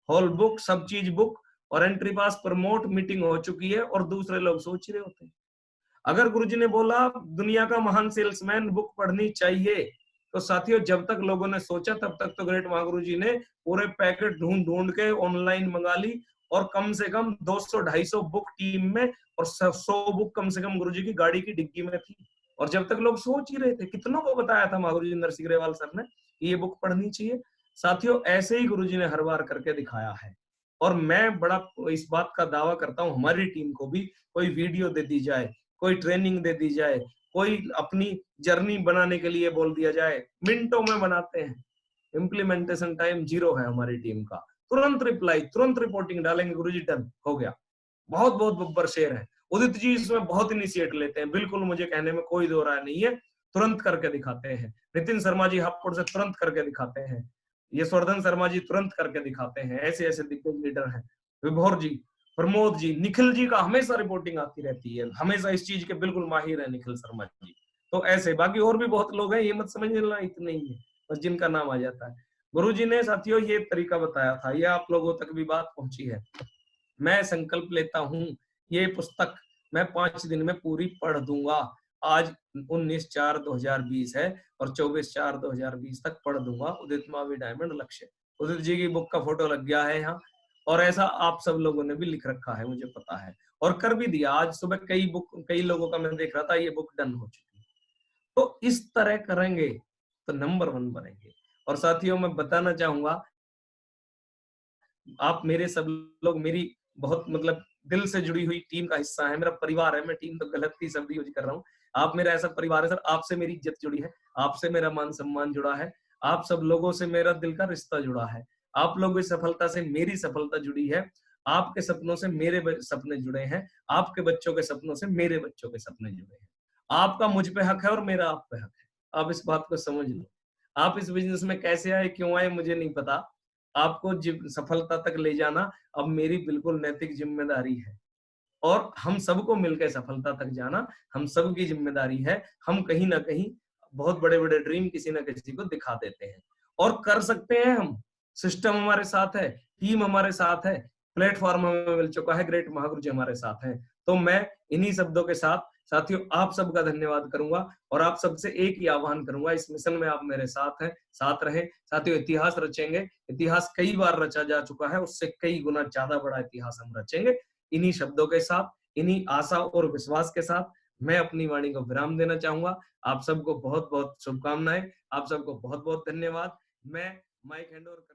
हॉल बुक, सब चीज बुक, और एंट्री पास प्रमोट, मीटिंग हो चुकी है और दूसरे लोग सोच रहे होते हैं। अगर गुरुजी ने बोला दुनिया का महान सेल्समैन बुक पढ़नी चाहिए, तो साथियों जब तक लोगों ने सोचा तब तक तो ग्रेट महागुरु जी ने पूरे पैकेट ढूंढ ढूंढ के ऑनलाइन मंगा ली, और कम से कम 200-250 बुक टीम में, और 100 बुक कम से कम गुरुजी की गाड़ी की डिग्गी में थी। और जब तक लोग सोच ही रहे थे, कितनों को बताया था महागुरु जी नरसिंह ग्रेवाल सर ने ये बुक पढ़नी चाहिए। साथियों, ऐसे ही गुरुजी ने हर बार करके दिखाया है। और मैं बड़ा इस बात का दावा करता हूं, हमारी टीम को भी कोई वीडियो दे दी जाए, कोई ट्रेनिंग दे दी जाए, कोई अपनी जर्नी बनाने के लिए बोल दिया जाए, मिनटों में बनाते हैं। इम्प्लीमेंटेशन टाइम 0 है हमारी टीम का। तुरंत रिप्लाई, तुरंत रिपोर्टिंग डालेंगे, गुरुजी डन हो गया। बहुत बहुत बब्बर शेर है। उदित जी इसमें बहुत इनिशिएट लेते हैं, बिल्कुल मुझे कहने में कोई दो राय नहीं है, तुरंत करके दिखाते हैं। नितिन शर्मा जी हापुड़ से तुरंत करके दिखाते हैं। यशवर्धन शर्मा जी तुरंत करके दिखाते हैं। ऐसे ऐसे दिग्गज लीडर हैं। विभोर जी, प्रमोद जी, निखिल जी का हमेशा रिपोर्टिंग आती रहती है, हमेशा इस चीज के बिल्कुल माहिर है निखिल शर्मा जी। तो ऐसे बाकी और भी बहुत लोग हैं, ये मत समझ लेना इतने ही है बस जिनका नाम आ जाता है। गुरुजी ने साथियों ये तरीका बताया था, ये आप लोगों तक भी बात पहुंची है। मैं संकल्प लेता हूं ये पुस्तक मैं 5 दिन में पूरी पढ़ दूंगा। आज 19/4/2020 है और 24/4/2020 तक पढ़ दूंगा। उदित मावी डायमंड लक्ष्य, उदित जी की बुक का फोटो लग गया है यहाँ, और ऐसा आप सब लोगों ने भी लिख रखा है, मुझे पता है, और कर भी दिया। आज सुबह कई लोगों का मैं देख रहा था, ये बुक डन हो चुकी है। तो इस तरह करेंगे तो नंबर 1 बनेंगे। और साथियों मैं बताना चाहूंगा, आप मेरे सब लोग मेरी बहुत मतलब दिल से जुड़ी हुई टीम का हिस्सा है, मेरा परिवार है। मैं टीम तो गलत ही शब्द यूज कर रहा हूँ। आप मेरा ऐसा परिवार है सर, आपसे मेरी इज्जत जुड़ी है, आपसे मेरा मान सम्मान जुड़ा है, आप सब लोगों से मेरा दिल का रिश्ता जुड़ा है, आप लोगों की सफलता से मेरी सफलता जुड़ी है, आपके सपनों से मेरे सपने जुड़े हैं, आपके बच्चों के सपनों से मेरे बच्चों के सपने जुड़े हैं। आपका मुझ पे हक है और मेरा आप पे हक है। आप इस बात को समझ लो। आप इस बिजनेस में कैसे आए, क्यों आए, मुझे नहीं पता। आपको सफलता तक ले जाना अब मेरी बिल्कुल नैतिक जिम्मेदारी है, और हम सबको मिलकर सफलता तक जाना हम सबकी जिम्मेदारी है। हम कहीं ना कहीं बहुत बड़े बड़े ड्रीम किसी ना किसी को दिखा देते हैं, और कर सकते हैं हम। सिस्टम हमारे साथ है, टीम हमारे साथ है, प्लेटफॉर्म हमें मिल चुका है, ग्रेट महागुरु जी हमारे साथ हैं। तो मैं इन्हीं शब्दों के साथ साथियों आप सबका धन्यवाद करूंगा, और आप सबसे एक ही आह्वान करूंगा, इस मिशन में आप मेरे साथ हैं, साथ रहें साथियों। इतिहास रचेंगे, इतिहास कई बार रचा जा चुका है, उससे कई गुना ज्यादा बड़ा इतिहास हम रचेंगे। इन्हीं शब्दों के साथ, इन्हीं आशा और विश्वास के साथ मैं अपनी वाणी को विराम देना चाहूंगा। आप सबको बहुत बहुत शुभकामनाएं, आप सबको बहुत बहुत धन्यवाद। मैं माइक हैंड ओवर